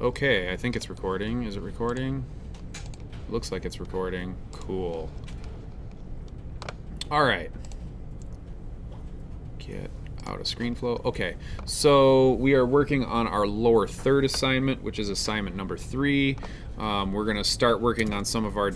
Okay, I think it's recording. Is it recording? Looks like it's recording. Cool. All right. Get out of ScreenFlow. Okay, so we are working on our lower third assignment, which is assignment number 3. We're going to start working on some of our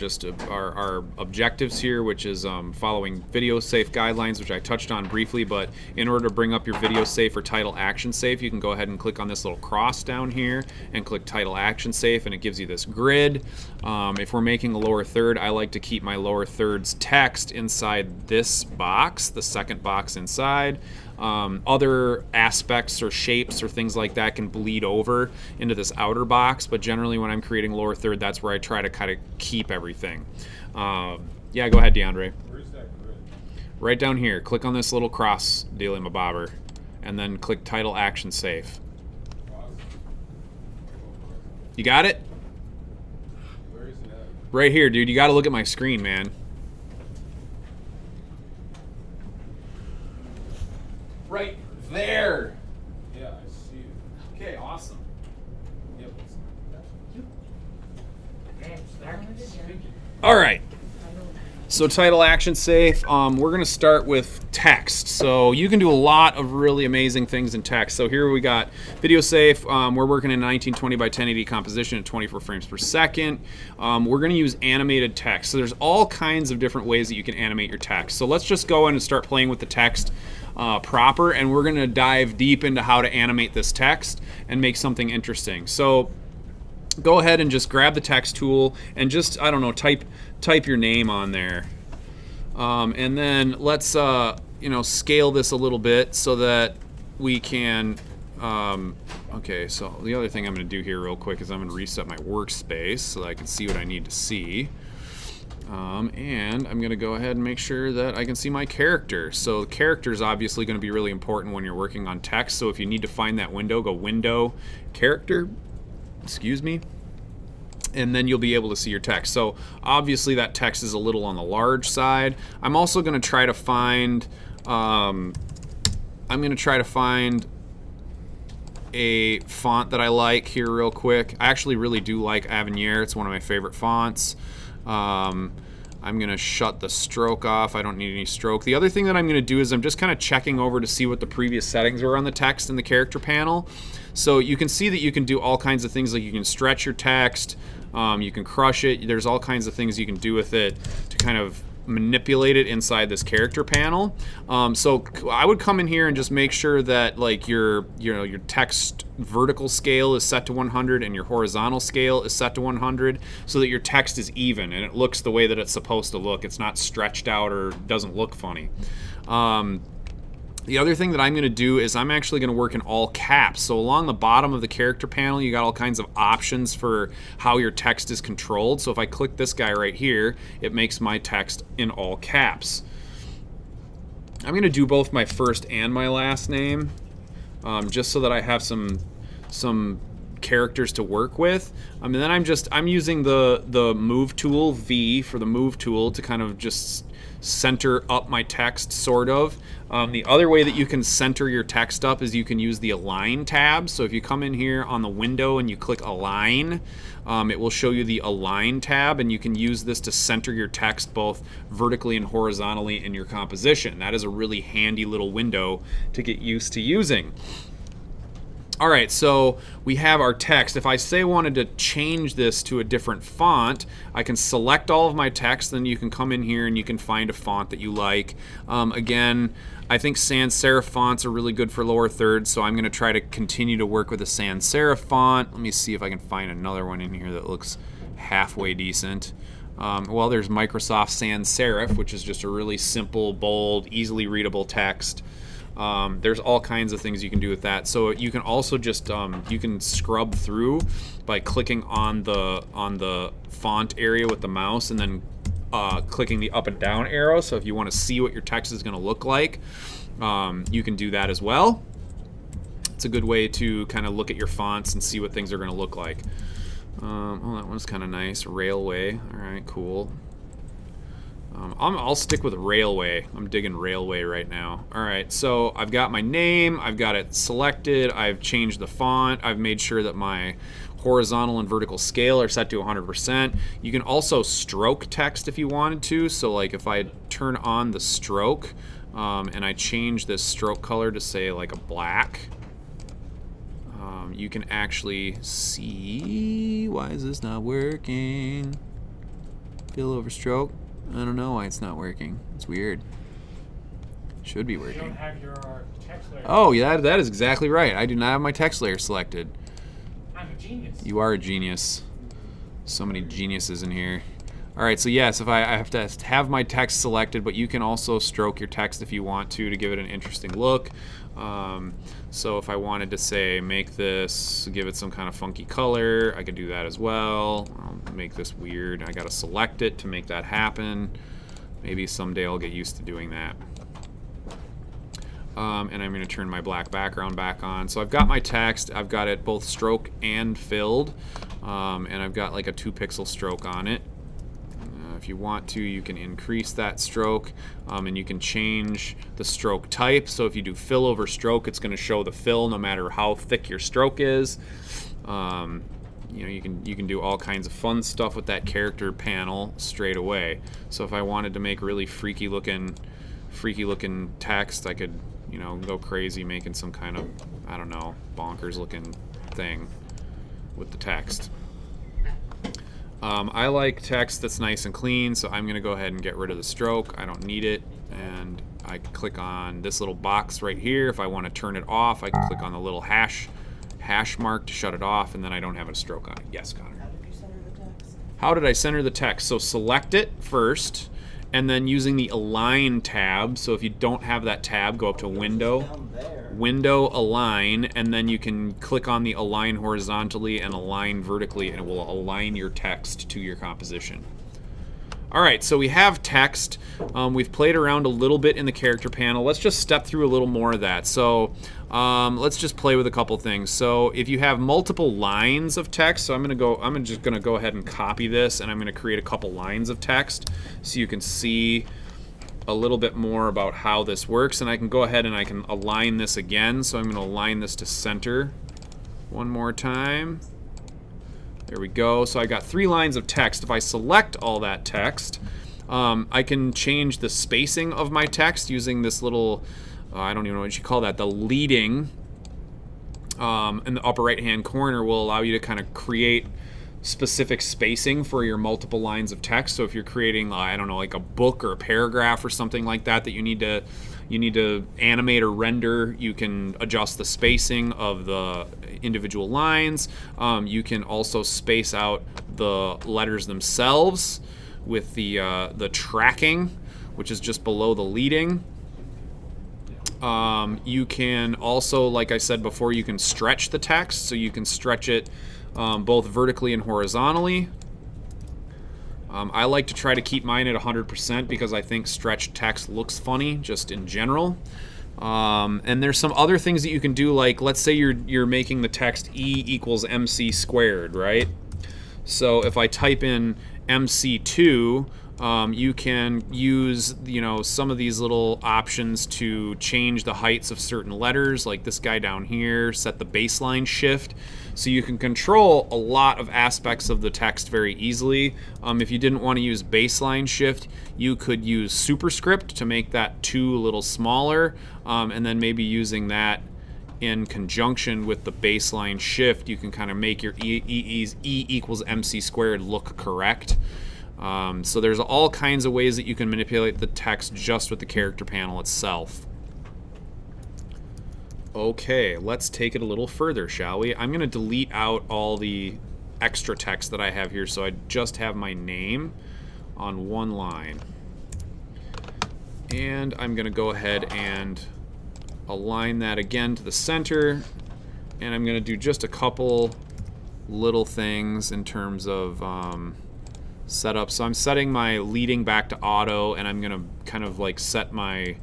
our objectives here, which is following video safe guidelines, which I touched on briefly. But in order to bring up your video safe or title action safe, you can go ahead and click on this little cross down here and click title action safe, and it gives you this grid. If we're making a lower third, I like to keep my lower third's text inside this box, the second box inside. Other aspects or shapes or things like that can bleed over into this outer box, but generally when I'm creating lower third, that's where I try to kind of keep everything. Yeah, go ahead, DeAndre. Where's that grid? Right down here. Click on this little cross dealy-mabobber, and then click title action safe. You got it? Where is it at? Right here, dude. You got to look at my screen, man. Right there. Yeah, I see it. Okay, awesome. Yep. All right. So title action safe, we're going to start with text. So you can do a lot of really amazing things in text. So here we got video safe. We're working in 1920 by 1080 composition at 24 frames per second. We're going to use animated text. So there's all kinds of different ways that you can animate your text. So let's just go in and start playing with the text proper, and we're going to dive deep into how to animate this text and make something interesting. So go ahead and just grab the text tool and just, I don't know, type your name on there. And then let's scale this a little bit so that we can okay, so the other thing I'm going to do here real quick is I'm going to reset my workspace so that I can see what I need to see. And I'm going to go ahead and make sure that I can see my character. So the character is obviously going to be really important when you're working on text. So if you need to find that window, go Window, Character, excuse me, and then you'll be able to see your text. So obviously that text is a little on the large side. I'm also going to try to find a font that I like here real quick. I actually really do like Avenir. It's one of my favorite fonts. I'm going to shut the stroke off. I don't need any stroke. The other thing that I'm going to do is I'm just kind of checking over to see what the previous settings were on the text in the character panel. So you can see that you can do all kinds of things, like you can stretch your text, you can crush it. There's all kinds of things you can do with it to kind of manipulate it inside this character panel. So I would come in here and just make sure that like your text vertical scale is set to 100 and your horizontal scale is set to 100 so that your text is even and it looks the way that it's supposed to look. It's not stretched out or doesn't look funny. The other thing that I'm going to do is I'm actually going to work in all caps. So along the bottom of the character panel, you got all kinds of options for how your text is controlled. So if I click this guy right here, it makes my text in all caps. I'm going to do both my first and my last name, just so that I have some characters to work with. And then I'm using the move tool, V for the move tool, to kind of just center up my text, sort of. The other way that you can center your text up is you can use the Align tab. So if you come in here on the window and you click Align, it will show you the Align tab, and you can use this to center your text both vertically and horizontally in your composition. That is a really handy little window to get used to using. All right, so we have our text. If I say I wanted to change this to a different font, I can select all of my text, then you can come in here and you can find a font that you like. Again, I think sans serif fonts are really good for lower thirds, so I'm going to try to continue to work with a sans serif font. Let me see if I can find another one in here that looks halfway decent. Well, there's Microsoft Sans Serif, which is just a really simple, bold, easily readable text. There's all kinds of things you can do with that. So you can also just you can scrub through by clicking on the font area with the mouse and then clicking the up and down arrow. So if you want to see what your text is going to look like, you can do that as well. It's a good way to kind of look at your fonts and see what things are going to look like. Oh, that one's kind of nice. Railway. All right, cool. I'll stick with railway. I'm digging railway right now. All right, so I've got my name. I've got it selected. I've changed the font. I've made sure that my horizontal and vertical scale are set to 100%. You can also stroke text if you wanted to. So like if I turn on the stroke and I change this stroke color to say like a black, you can actually see, why is this not working? Fill over stroke. I don't know why it's not working. It's weird. Should be You don't working. have your text layer. Oh, yeah, that is exactly right. I do not have my text layer selected. I'm a genius. You are a genius. So many geniuses in here. All right, so yes, if I have to have my text selected, but you can also stroke your text if you want to give it an interesting look. So if I wanted to say make this, give it some kind of funky color, I could do that as well. I'll make this weird. I gotta select it to make that happen. Maybe someday I'll get used to doing that. And I'm gonna turn my black background back on. So I've got my text, I've got it both stroke and filled, and I've got like a 2-pixel stroke on it. If you want to, you can increase that stroke, and you can change the stroke type. So if you do fill over stroke, it's going to show the fill no matter how thick your stroke is. You know, you can do all kinds of fun stuff with that character panel straight away. So if I wanted to make really freaky looking text, I could, you know, go crazy making some kind of, I don't know, bonkers looking thing with the text. I like text that's nice and clean, so I'm going to go ahead and get rid of the stroke. I don't need it, and I can click on this little box right here. If I want to turn it off, I can click on the little hash mark to shut it off, and then I don't have a stroke on it. Yes, Connor? How did you center the text? How did I center the text? So select it first, and then using the Align tab. So if you don't have that tab, go up to Window. Down there. Window Align, and then you can click on the Align horizontally and Align vertically, and it will align your text to your composition. All right, so we have text. We've played around a little bit in the character panel. Let's just step through a little more of that. So let's just play with a couple things. So if you have multiple lines of text, so I'm just gonna go ahead and copy this, and I'm gonna create a couple lines of text so you can see a little bit more about how this works. And I can go ahead and I can align this again. So I'm going to align this to center one more time. There we go. So I got 3 lines of text. If I select all that text, I can change the spacing of my text using this little, I don't even know what you call that, the leading in the upper right hand corner will allow you to kind of create specific spacing for your multiple lines of text. So if you're creating, I don't know, like a book or a paragraph or something like that you need to animate or render, you can adjust the spacing of the individual lines. You can also space out the letters themselves with the tracking, which is just below the leading. You can also, like I said before, you can stretch the text, so you can stretch it both vertically and horizontally. I like to try to keep mine at 100% because I think stretched text looks funny just in general. And there's some other things that you can do, like let's say you're making the text E equals MC squared, right? So if I type in MC2, you can use, you know, some of these little options to change the heights of certain letters, like this guy down here, set the baseline shift. So you can control a lot of aspects of the text very easily. If you didn't want to use baseline shift, you could use superscript to make that 2 a little smaller, and then maybe using that in conjunction with the baseline shift, you can kind of make your E equals MC squared look correct. So there's all kinds of ways that you can manipulate the text just with the character panel itself. Okay, let's take it a little further, shall we? I'm going to delete out all the extra text that I have here, so I just have my name on one line. And I'm going to go ahead and align that again to the center, and I'm going to do just a couple little things in terms of setup. So I'm setting my leading back to auto, and I'm going to kind of like set my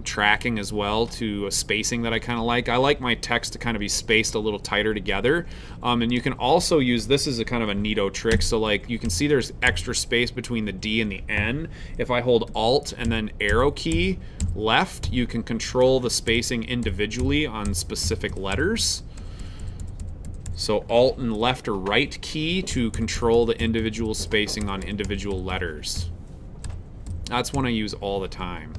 tracking as well to a spacing that I kind of like. I like my text to kind of be spaced a little tighter together. And you can also use this as a kind of a neato trick. So like you can see there's extra space between the D and the N. If I hold Alt and then arrow key left, you can control the spacing individually on specific letters. So Alt and left or right key to control the individual spacing on individual letters. That's one I use all the time.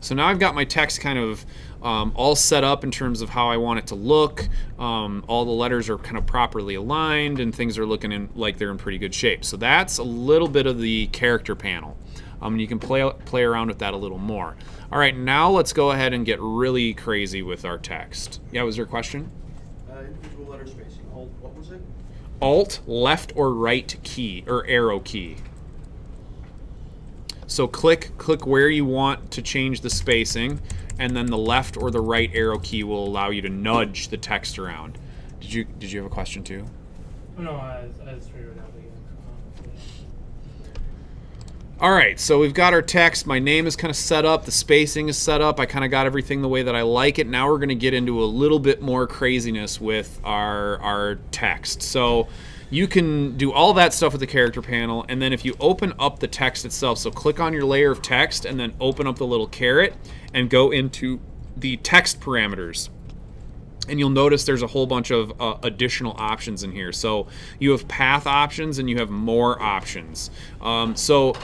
So now I've got my text kind of all set up in terms of how I want it to look. All the letters are kind of properly aligned and things are looking like they're in pretty good shape. So that's a little bit of the character panel. You can play around with that a little more. All right, now let's go ahead and get really crazy with our text. Yeah, was there a question? Individual letter spacing. Alt, what was it? Alt, left or right key, or arrow key. So click where you want to change the spacing, and then the left or the right arrow key will allow you to nudge the text around. Did you have a question too? Oh, no, I just figured it out again. All right, so we've got our text. My name is kind of set up. The spacing is set up. I kind of got everything the way that I like it. Now we're going to get into a little bit more craziness with our text. So you can do all that stuff with the character panel, and then if you open up the text itself, so click on your layer of text and then open up the little caret and go into the text parameters. And you'll notice there's a whole bunch of additional options in here. So you have path options and you have more options. So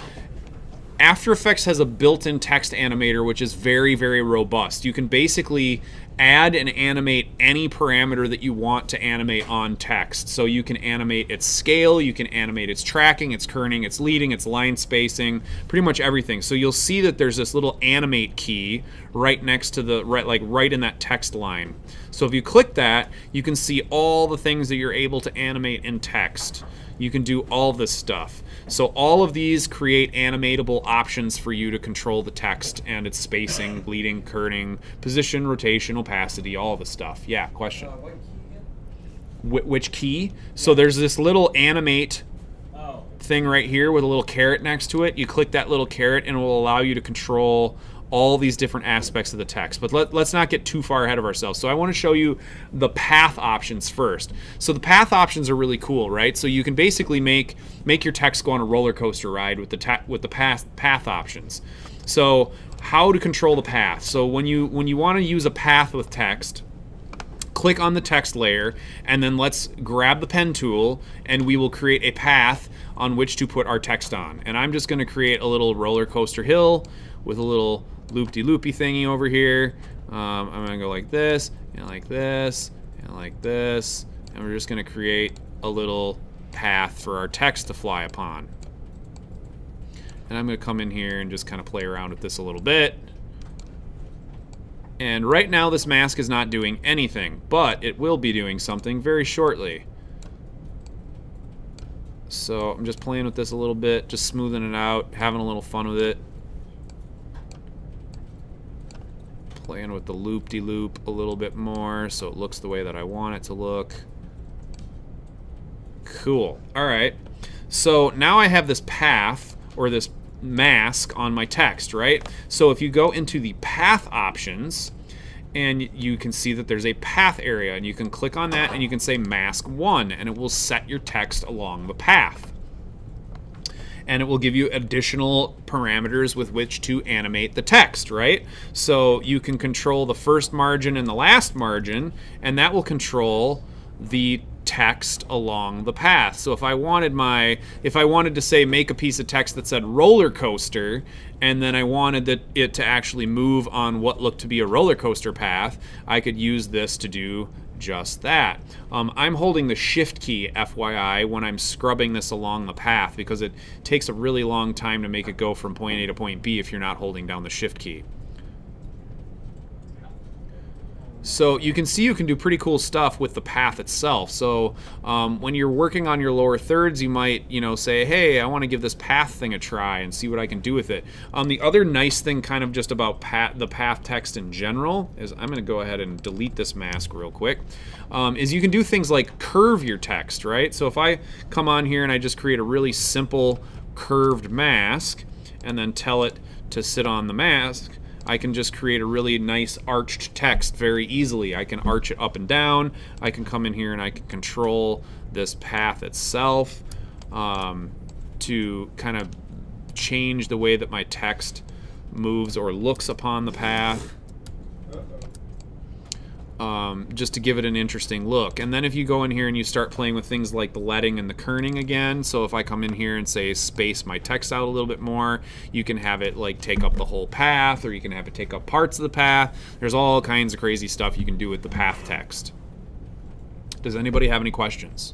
After Effects has a built-in text animator, which is very, very robust. You can basically add and animate any parameter that you want to animate on text. So you can animate its scale, you can animate its tracking, its kerning, its leading, its line spacing, pretty much everything. So you'll see that there's this little animate key right next to the right in that text line. So if you click that, you can see all the things that you're able to animate in text. You can do all this stuff. So all of these create animatable options for you to control the text and its spacing, bleeding, kerning, position, rotation, opacity, all the stuff. Yeah, question. What key again? Which key? So there's this little animate Oh. thing right here with a little caret next to it. You click that little caret and it will allow you to control all these different aspects of the text. But let's not get too far ahead of ourselves. So I want to show you the path options first. So the path options are really cool, right? So you can basically make your text go on a roller coaster ride with the path options. So how to control the path. So when you want to use a path with text, click on the text layer and then let's grab the pen tool and we will create a path on which to put our text on. And I'm just going to create a little roller coaster hill with a little loop-de-loopy thingy over here. I'm going to go like this, and like this, and like this, and we're just going to create a little path for our text to fly upon. And I'm going to come in here and just kind of play around with this a little bit. And right now this mask is not doing anything, but it will be doing something very shortly. So I'm just playing with this a little bit, just smoothing it out, having a little fun with it. Playing with the loop-de-loop a little bit more so it looks the way that I want it to look. Cool. All right. So now I have this path or this mask on my text, right? So if you go into the path options and you can see that there's a path area and you can click on that and you can say mask 1 and it will set your text along the path. And it will give you additional parameters with which to animate the text, right? So you can control the first margin and the last margin, and that will control the text along the path. So if I wanted to say make a piece of text that said roller coaster, and then I wanted it to actually move on what looked to be a roller coaster path, I could use this to do just that. I'm holding the shift key, FYI, when I'm scrubbing this along the path because it takes a really long time to make it go from point A to point B if you're not holding down the shift key. So you can see you can do pretty cool stuff with the path itself. So when you're working on your lower thirds, you might, say, hey, I want to give this path thing a try and see what I can do with it. The other nice thing kind of just about the path text in general is I'm going to go ahead and delete this mask real quick, is you can do things like curve your text, right? So if I come on here and I just create a really simple curved mask and then tell it to sit on the mask, I can just create a really nice arched text very easily. I can arch it up and down. I can come in here and I can control this path itself to kind of change the way that my text moves or looks upon the path. Just to give it an interesting look. And then if you go in here and you start playing with things like the leading and the kerning again, so if I come in here and say space my text out a little bit more, you can have it like take up the whole path, or you can have it take up parts of the path. There's all kinds of crazy stuff you can do with the path text. Does anybody have any questions?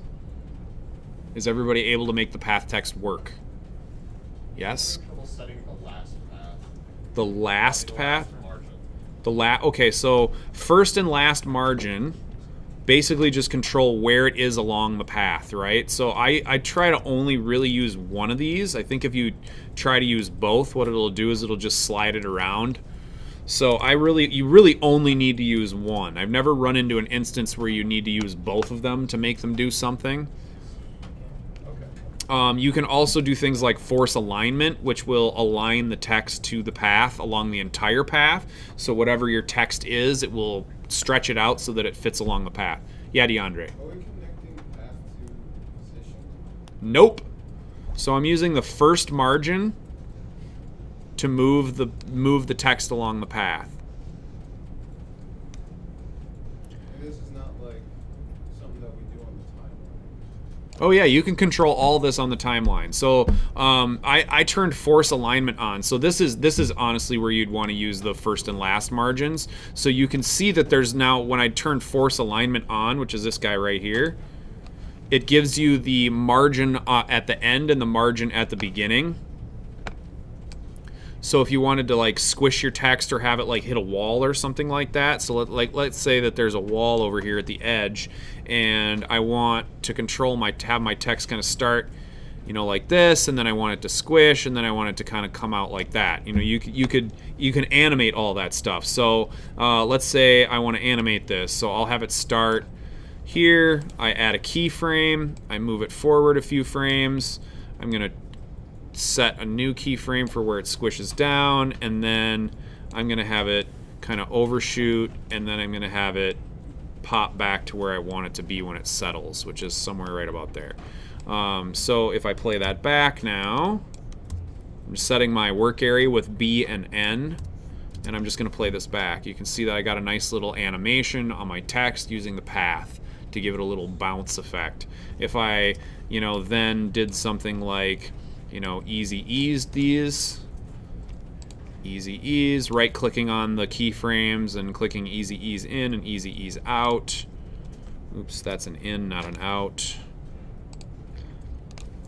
Is everybody able to make the path text work? Yes? Trouble setting the last path. The last path? Margin. Okay, so first and last margin basically just control where it is along the path, right? So I try to only really use one of these. I think if you try to use both, what it'll do is it'll just slide it around. So you really only need to use one. I've never run into an instance where you need to use both of them to make them do something. You can also do things like force alignment, which will align the text to the path along the entire path. So whatever your text is, it will stretch it out so that it fits along the path. Yeah, DeAndre. Are we connecting path to position? Nope. So I'm using the first margin to move the text along the path. And this is not like something that we do on the timeline. Oh yeah, you can control all this on the timeline. So I turned force alignment on. So this is honestly where you'd want to use the first and last margins. So you can see that there's now, when I turn force alignment on, which is this guy right here, it gives you the margin at the end and the margin at the beginning. So if you wanted to like squish your text or have it like hit a wall or something like that, so let's say that there's a wall over here at the edge, and I want to control have my text kind of start, like this, and then I want it to squish, and then I want it to kind of come out like that. You can animate all that stuff. So let's say I want to animate this, so I'll have it start here. I add a keyframe. I move it forward a few frames. I'm gonna set a new keyframe for where it squishes down, and then I'm gonna have it kind of overshoot, and then I'm gonna have it pop back to where I want it to be when it settles, which is somewhere right about there. So if I play that back now, I'm setting my work area with B and N, and I'm just gonna play this back. You can see that I got a nice little animation on my text using the path to give it a little bounce effect. If I, then did something like, easy eased these, easy ease, right clicking on the keyframes and clicking easy ease in and easy ease out. Oops, that's an in, not an out.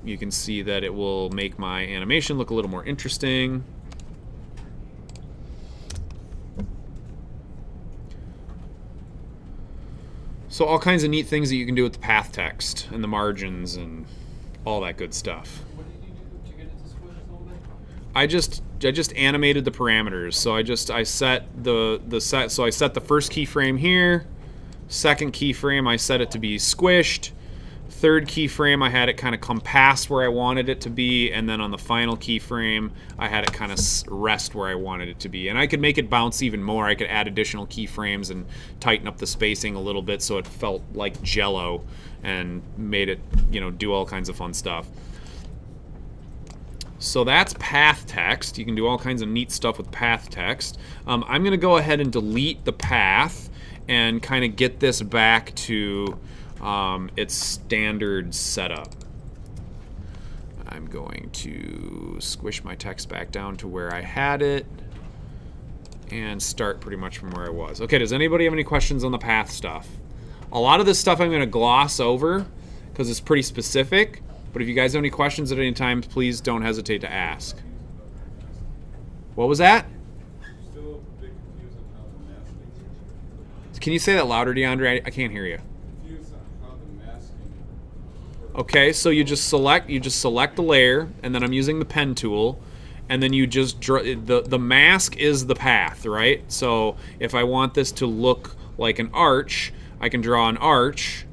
You can see that it will make my animation look a little more interesting. So all kinds of neat things that you can do with the path text and the margins and all that good stuff. What did you do to get it to squish a little bit? I just animated the parameters. So I set the first keyframe here, second keyframe I set it to be squished, third keyframe I had it kind of come past where I wanted it to be, and then on the final keyframe I had it kind of rest where I wanted it to be. And I could make it bounce even more. I could add additional keyframes and tighten up the spacing a little bit so it felt like Jello and made it, do all kinds of fun stuff. So that's path text. You can do all kinds of neat stuff with path text. I'm going to go ahead and delete the path and kind of get this back to its standard setup. I'm going to squish my text back down to where I had it and start pretty much from where I was. Okay, does anybody have any questions on the path stuff? A lot of this stuff I'm going to gloss over because it's pretty specific, but if you guys have any questions at any time, please don't hesitate to ask. What was that? Still a bit confused on how the masking. Can you say that louder, DeAndre? I can't hear you. Confused on how the masking. Okay, so you just select the layer, and then I'm using the pen tool, and then you just draw the mask is the path, right? So if I want this to look like an arch, I can draw an arch,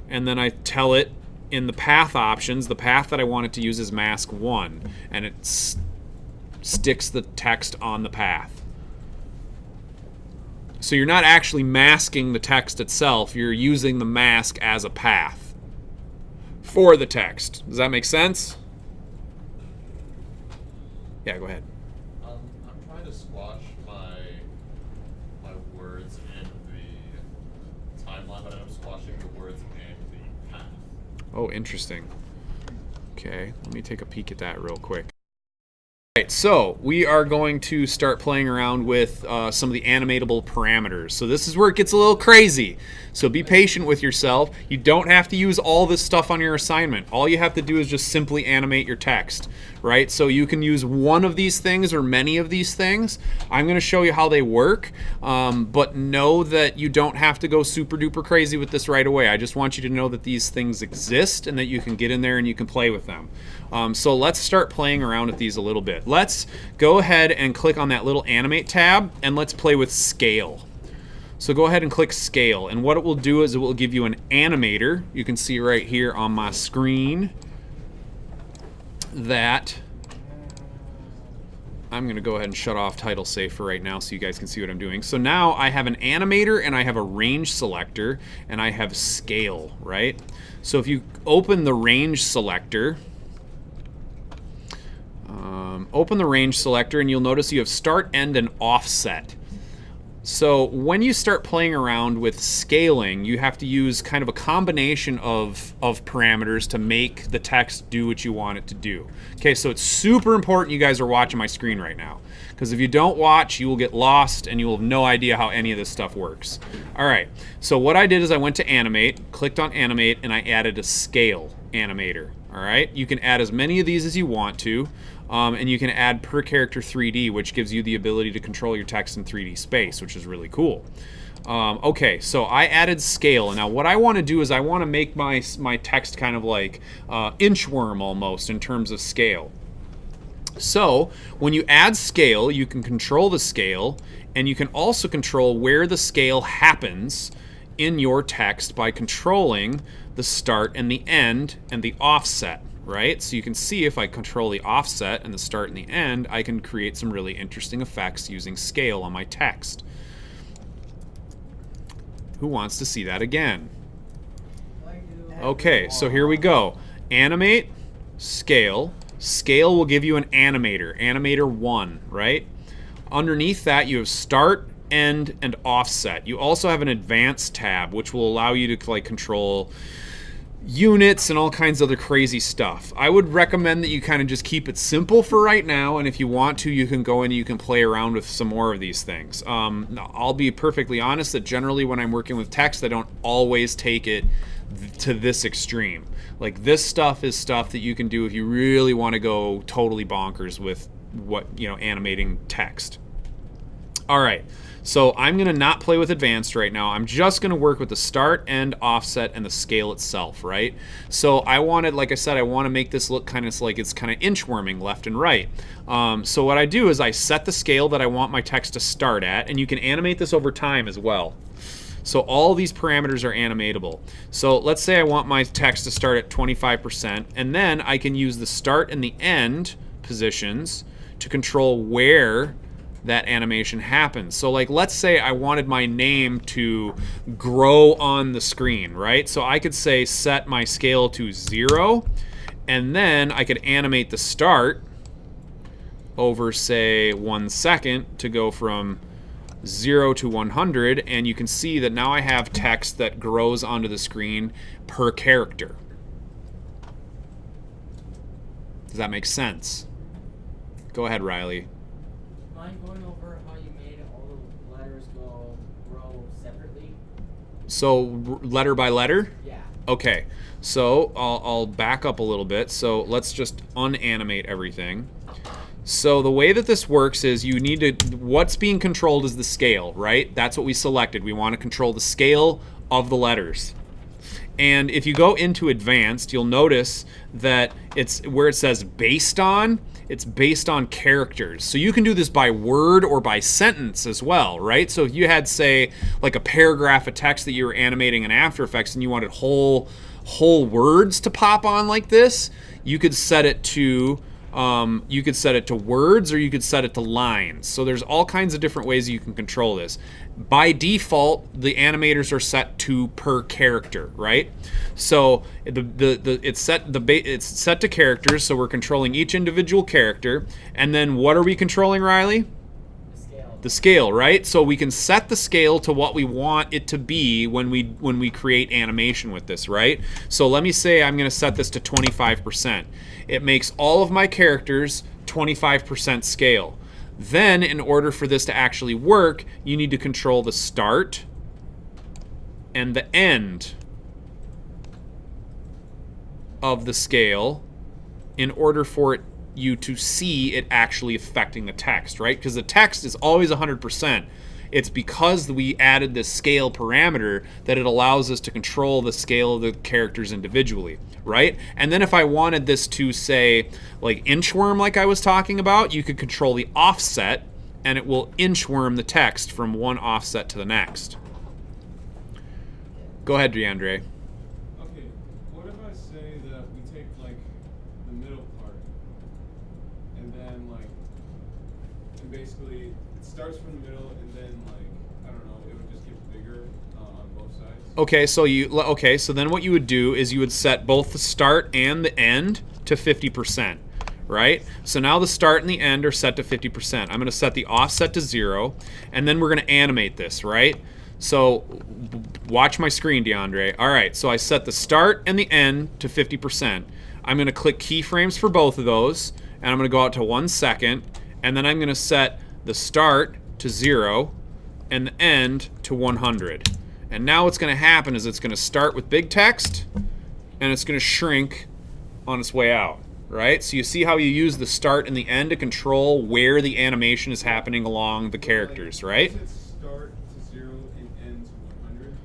and then I tell it in the path options, the path that I want it to use is mask 1, and it sticks the text on the path. So you're not actually masking the text itself. You're using the mask as a path for the text. Does that make sense? Yeah, go ahead. I'm trying to squash my words in the timeline, but I'm squashing the words in the path. Oh, interesting. Okay, let me take a peek at that real quick. Alright, so we are going to start playing around with some of the animatable parameters. So this is where it gets a little crazy. So be patient with yourself. You don't have to use all this stuff on your assignment. All you have to do is just simply animate your text, right? So you can use one of these things or many of these things. I'm going to show you how they work, but know that you don't have to go super duper crazy with this right away. I just want you to know that these things exist and that you can get in there and you can play with them. So let's start playing around with these a little bit. Let's go ahead and click on that little animate tab and let's play with scale. So go ahead and click scale, and what it will do is it will give you an animator. You can see right here on my screen that I'm going to go ahead and shut off title safe for right now so you guys can see what I'm doing. So now I have an animator and I have a range selector and I have scale, right? So if you open the range selector, and you'll notice you have start, end, and offset. So when you start playing around with scaling, you have to use kind of a combination of parameters to make the text do what you want it to do. Okay, so it's super important you guys are watching my screen right now, because if you don't watch, you will get lost and you will have no idea how any of this stuff works. All right, so what I did is I went to animate, clicked on animate, and I added a scale animator. All right, you can add as many of these as you want to. And you can add per character 3D, which gives you the ability to control your text in 3D space, which is really cool. Okay, so I added scale, and now what I want to do is I want to make my text kind of like inchworm almost in terms of scale. So when you add scale, you can control the scale, and you can also control where the scale happens in your text by controlling the start and the end and the offset. Right? So you can see if I control the offset and the start and the end, I can create some really interesting effects using scale on my text. Who wants to see that again? Okay, so here we go. Animate, scale. Scale will give you an animator, animator 1, right? Underneath that you have start, end, and offset. You also have an advanced tab, which will allow you to like control units and all kinds of other crazy stuff. I would recommend that you kind of just keep it simple for right now, and if you want to, you can go in and you can play around with some more of these things. I'll be perfectly honest that generally when I'm working with text, I don't always take it to this extreme. Like this stuff is stuff that you can do if you really want to go totally bonkers with what, you know, animating text. All right. So I'm going to not play with advanced right now. I'm just going to work with the start, end, offset, and the scale itself, right? So I wanted, like I said, I want to make this look kind of like it's kind of inchworming left and right. So what I do is I set the scale that I want my text to start at, and you can animate this over time as well. So all these parameters are animatable. So let's say I want my text to start at 25%, and then I can use the start and the end positions to control where that animation happens. So like let's say I wanted my name to grow on the screen, right? So I could say set my scale to 0, and then I could animate the start over say 1 second to go from 0 to 100, and you can see that now I have text that grows onto the screen per character. Does that make sense? Go ahead, Riley. Mind going over how you made all the letters grow separately? So letter by letter? Yeah. Okay, so I'll back up a little bit. So let's just unanimate everything. So the way that this works is you need to, what's being controlled is the scale, right? That's what we selected. We want to control the scale of the letters. And if you go into advanced, you'll notice that it's where it says based on, it's based on characters. So you can do this by word or by sentence as well, right? So if you had, say, like a paragraph of text that you were animating in After Effects and you wanted whole words to pop on like this, you could set it to You could set it to words or you could set it to lines. So there's all kinds of different ways you can control this. By default, the animators are set to per character, right? So it's set to characters, so we're controlling each individual character. And then what are we controlling, Riley? The scale, right? So we can set the scale to what we want it to be when we create animation with this, right? So let me say I'm going to set this to 25%. It makes all of my characters 25% scale. Then, in order for this to actually work, you need to control the start and the end of the scale in order for you to see it actually affecting the text, right? Because the text is always 100%. It's because we added this scale parameter that it allows us to control the scale of the characters individually, right? And then if I wanted this to say like inchworm like I was talking about, you could control the offset and it will inchworm the text from one offset to the next. Go ahead, DeAndre. Okay, what if I say that we take like the middle part and then like, and basically it starts from the middle and then like, I don't know, it would just get bigger on both sides? Okay, so then what you would do is you would set both the start and the end to 50%, right? So now the start and the end are set to 50%. I'm going to set the offset to 0, and then we're going to animate this, right? So watch my screen, DeAndre. All right, so I set the start and the end to 50%. I'm going to click keyframes for both of those, and I'm going to go out to 1 second, and then I'm going to set the start to 0 and the end to 100. And now what's going to happen is it's going to start with big text, and it's going to shrink on its way out, right? So you see how you use the start and the end to control where the animation is happening along the characters, right? Does it start to 0 and end to 100?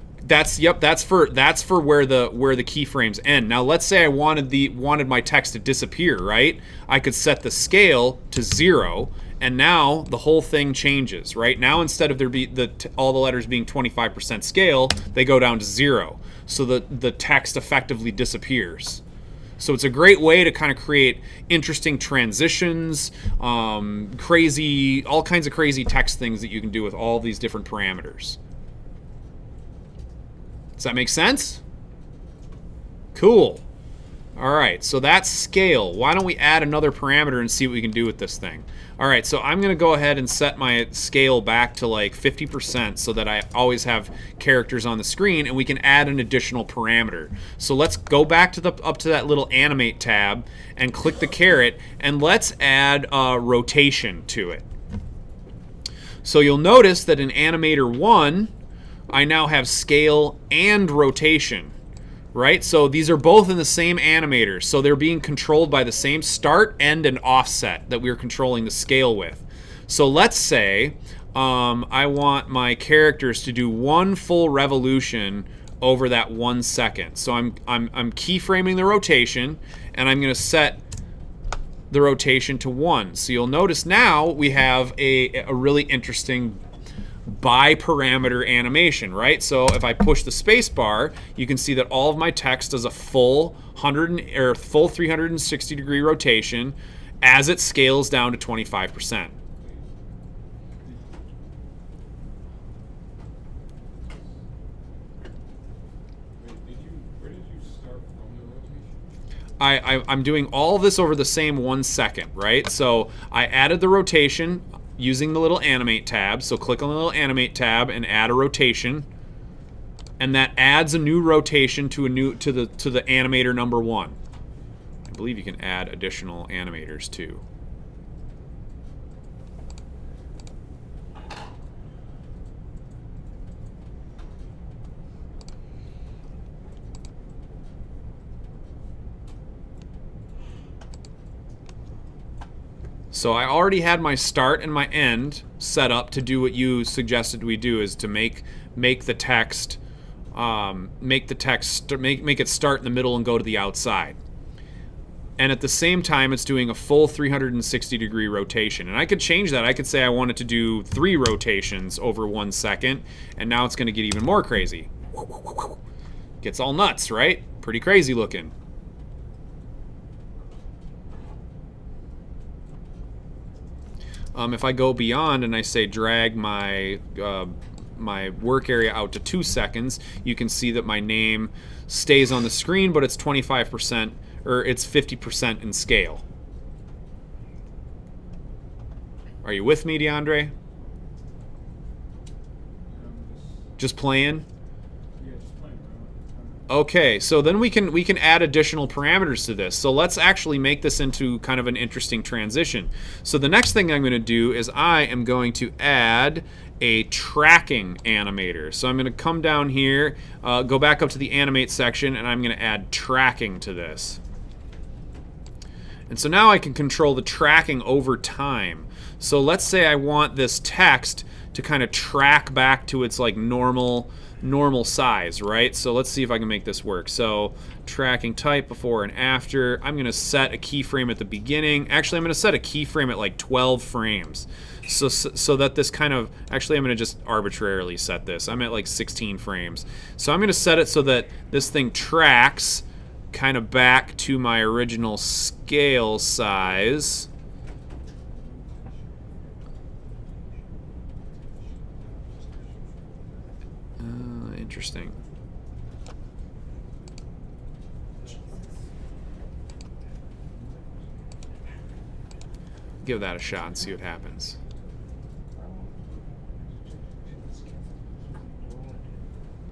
That's for where the keyframes end. Now let's say I wanted my text to disappear, right? I could set the scale to 0, and now the whole thing changes, right? Now instead of there be all the letters being 25% scale, they go down to 0. So the text effectively disappears. So it's a great way to kind of create interesting transitions, all kinds of crazy text things that you can do with all these different parameters. Does that make sense? Cool. All right, so that's scale. Why don't we add another parameter and see what we can do with this thing? All right, so I'm going to go ahead and set my scale back to like 50% so that I always have characters on the screen, and we can add an additional parameter. So let's go back to up to that little animate tab and click the caret, and let's add rotation to it. So you'll notice that in Animator 1, I now have scale and rotation. Right? So these are both in the same animator. So they're being controlled by the same start, end, and offset that we're controlling the scale with. So let's say I want my characters to do one full revolution over that 1 second. So I'm keyframing the rotation, and I'm going to set the rotation to 1. So you'll notice now we have a really interesting bi-parameter animation, right? So if I push the space bar, you can see that all of my text does a full 360 degree rotation as it scales down to 25%. Where did you start from the rotation? I'm doing all this over the same 1 second, right? So I added the rotation using the little animate tab. So click on the little animate tab and add a rotation, and that adds a new rotation to the animator number 1. I believe you can add additional animators too. So I already had my start and my end set up to do what you suggested we do, is to make the text make it start in the middle and go to the outside. And at the same time, it's doing a full 360 degree rotation. And I could change that. I could say I want it to do 3 rotations over 1 second, and now it's going to get even more crazy. Gets all nuts, right? Pretty crazy looking. If I go beyond and I say drag my my work area out to 2 seconds, you can see that my name stays on the screen, but it's 25%, or it's 50% in scale. Are you with me, DeAndre? I'm Just playing? just playing around. Okay, so then we can add additional parameters to this. So let's actually make this into kind of an interesting transition. So the next thing I'm going to do is I am going to add a tracking animator. So I'm going to come down here, go back up to the animate section, and I'm going to add tracking to this. And so now I can control the tracking over time. So let's say I want this text to kind of track back to its like normal size, right? So let's see if I can make this work. So tracking type before and after. I'm going to set a keyframe at the beginning. Actually, I'm going to set a keyframe at like 12 frames. So that this kind of, actually I'm going to just arbitrarily set this. I'm at like 16 frames. So I'm going to set it so that this thing tracks kind of back to my original scale size. Interesting. Give that a shot and see what happens.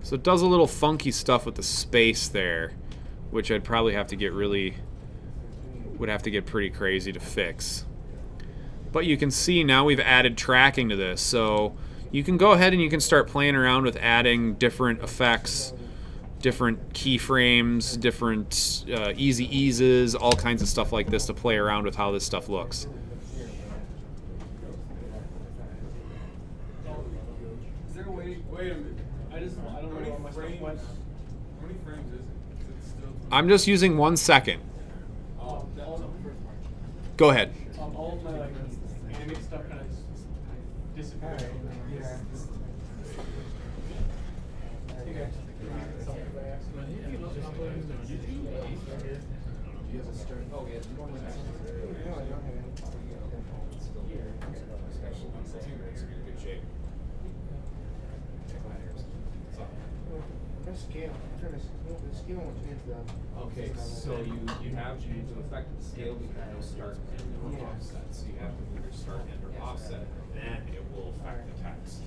So it does a little funky stuff with the space there, which I'd probably have to get would have to get pretty crazy to fix. But you can see now we've added tracking to this. So you can go ahead and you can start playing around with adding different effects, different keyframes, different easy eases, all kinds of stuff like this to play around with how this stuff looks. Is there a way? Wait a minute. I don't know how much frames. How many frames is it? Is it still? I'm just using 1 second. Go ahead. All of my like animate stuff kind of disappeared. Okay, so you have to affect the scale because no start and no offset. So you have to move your start and or offset, and then it will affect the text.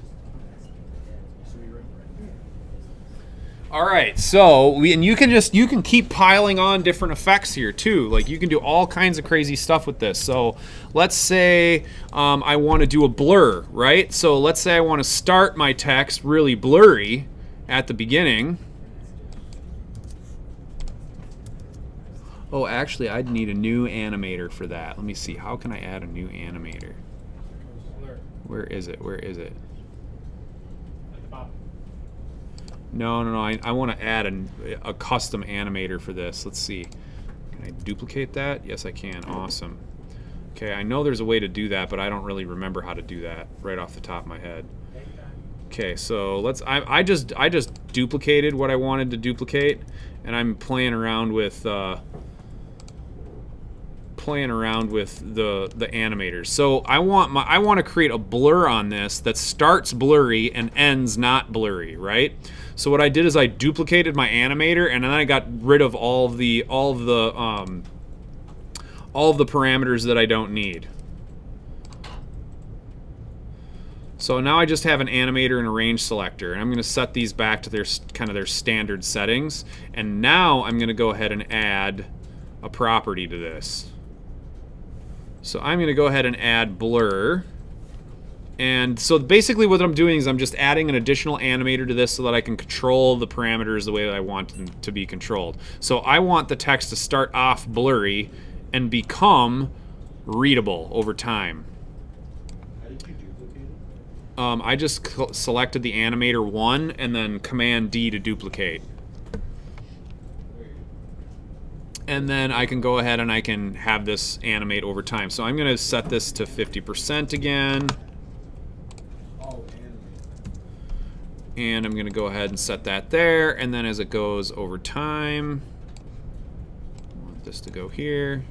All right, so and you can keep piling on different effects here too. Like you can do all kinds of crazy stuff with this. So let's say I want to do a blur, right? So let's say I want to start my text really blurry at the beginning. Oh, actually, I'd need a new animator for that. Let me see. How can I add a new animator? Where is it? Where is it? At the bottom. No. I want to add a custom animator for this. Let's see. Can I duplicate that? Yes, I can. Awesome. Okay, I know there's a way to do that, but I don't really remember how to do that right off the top of my head. Okay, so I just duplicated what I wanted to duplicate, and I'm playing around with the animators. So I want to create a blur on this that starts blurry and ends not blurry, right? So what I did is I duplicated my animator, and then I got rid of all of the parameters that I don't need. So now I just have an animator and a range selector, and I'm going to set these back to their standard settings. And now I'm going to go ahead and add a property to this. So I'm going to go ahead and add blur. And so basically what I'm doing is I'm just adding an additional animator to this so that I can control the parameters the way that I want them to be controlled. So I want the text to start off blurry and become readable over time. I just selected the animator 1 and then Command D to duplicate. And then I can go ahead and I can have this animate over time. So I'm going to set this to 50% again. And I'm going to go ahead and set that there. And then as it goes over time, I want this to go here.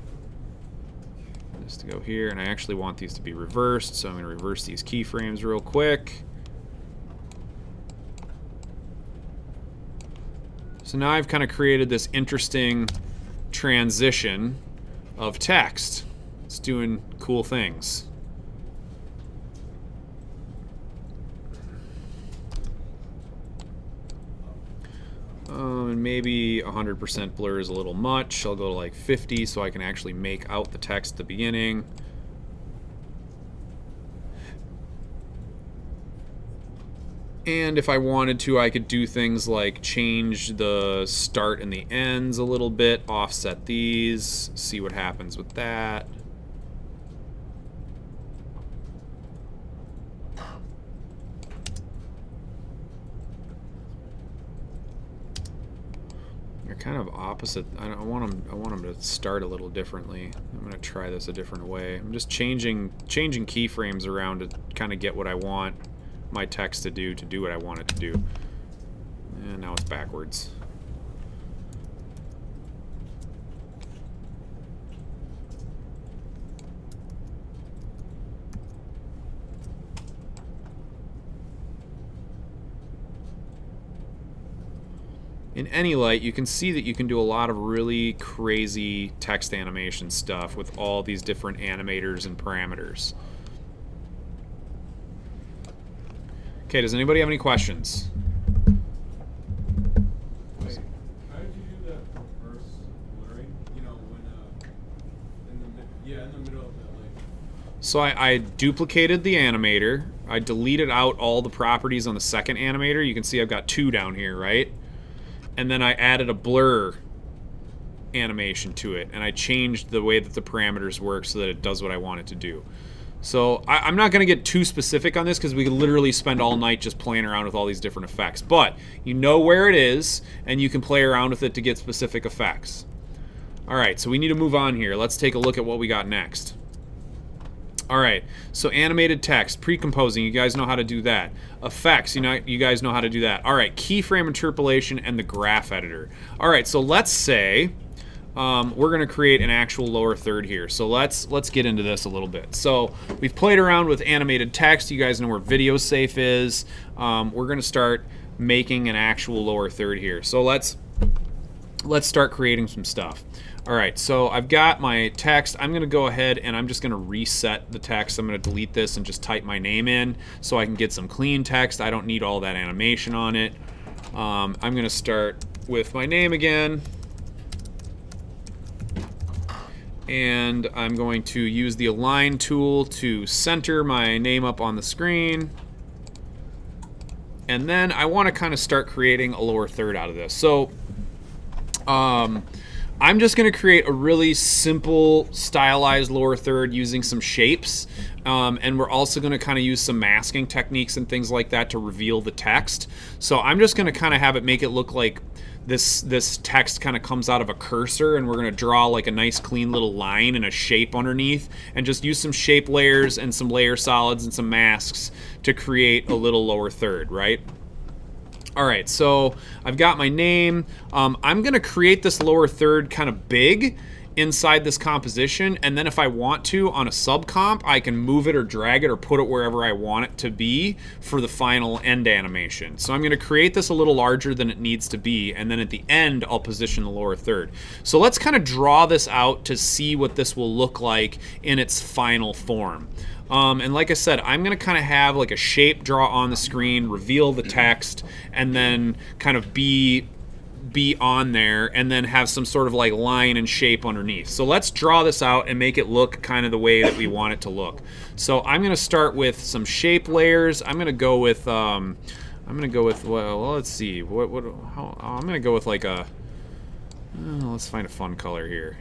this to go here, and I actually want these to be reversed, so I'm going to reverse these keyframes real quick. So now I've kind of created this interesting transition of text. It's doing cool things. And maybe 100% blur is a little much. I'll go to like 50 so I can actually make out the text at the beginning. And if I wanted to, I could do things like change the start and the ends a little bit, offset these, see what happens with that. They're kind of opposite. I want them to start a little differently. I'm going to try this a different way. I'm just changing keyframes around to kind of get what I want my text to do what I want it to do. And now it's backwards. In AnyLight, you can see that you can do a lot of really crazy text animation stuff with all these different animators and parameters. Okay, does anybody have any questions? Wait, how did you do that reverse blurring? You know, when in the middle of that, like. So I duplicated the animator. I deleted out all the properties on the second animator. You can see I've got 2 down here, right? And then I added a blur animation to it, and I changed the way that the parameters work so that it does what I want it to do. So I'm not going to get too specific on this because we could literally spend all night just playing around with all these different effects. But you know where it is, and you can play around with it to get specific effects. All right, so we need to move on here. Let's take a look at what we got next. All right, so animated text, pre-composing, you guys know how to do that. Effects, you guys know how to do that. All right, keyframe interpolation and the graph editor. All right, so let's say we're going to create an actual lower third here. So let's get into this a little bit. So we've played around with animated text. You guys know where video safe is. We're going to start making an actual lower third here. So let's start creating some stuff. All right, so I've got my text. I'm going to go ahead and I'm just going to reset the text. I'm going to delete this and just type my name in so I can get some clean text. I don't need all that animation on it. I'm going to start with my name again. And I'm going to use the align tool to center my name up on the screen. And then I want to kind of start creating a lower third out of this. So I'm just going to create a really simple stylized lower third using some shapes. And we're also going to kind of use some masking techniques and things like that to reveal the text. So I'm just going to kind of have it make it look like this text kind of comes out of a cursor, and we're going to draw like a nice clean little line and a shape underneath, and just use some shape layers and some layer solids and some masks to create a little lower third, right? All right, so I've got my name. I'm going to create this lower third kind of big inside this composition, and then if I want to, on a subcomp, I can move it or drag it or put it wherever I want it to be for the final end animation. So I'm going to create this a little larger than it needs to be, and then at the end, I'll position the lower third. So let's kind of draw this out to see what this will look like in its final form. And like I said, I'm going to kind of have like a shape draw on the screen, reveal the text, and then kind of be on there, and then have some sort of like line and shape underneath. So let's draw this out and make it look kind of the way that we want it to look. So I'm going to start with some shape layers. I'm going to go with well, let's see. I'm going to go with like a let's find a fun color here.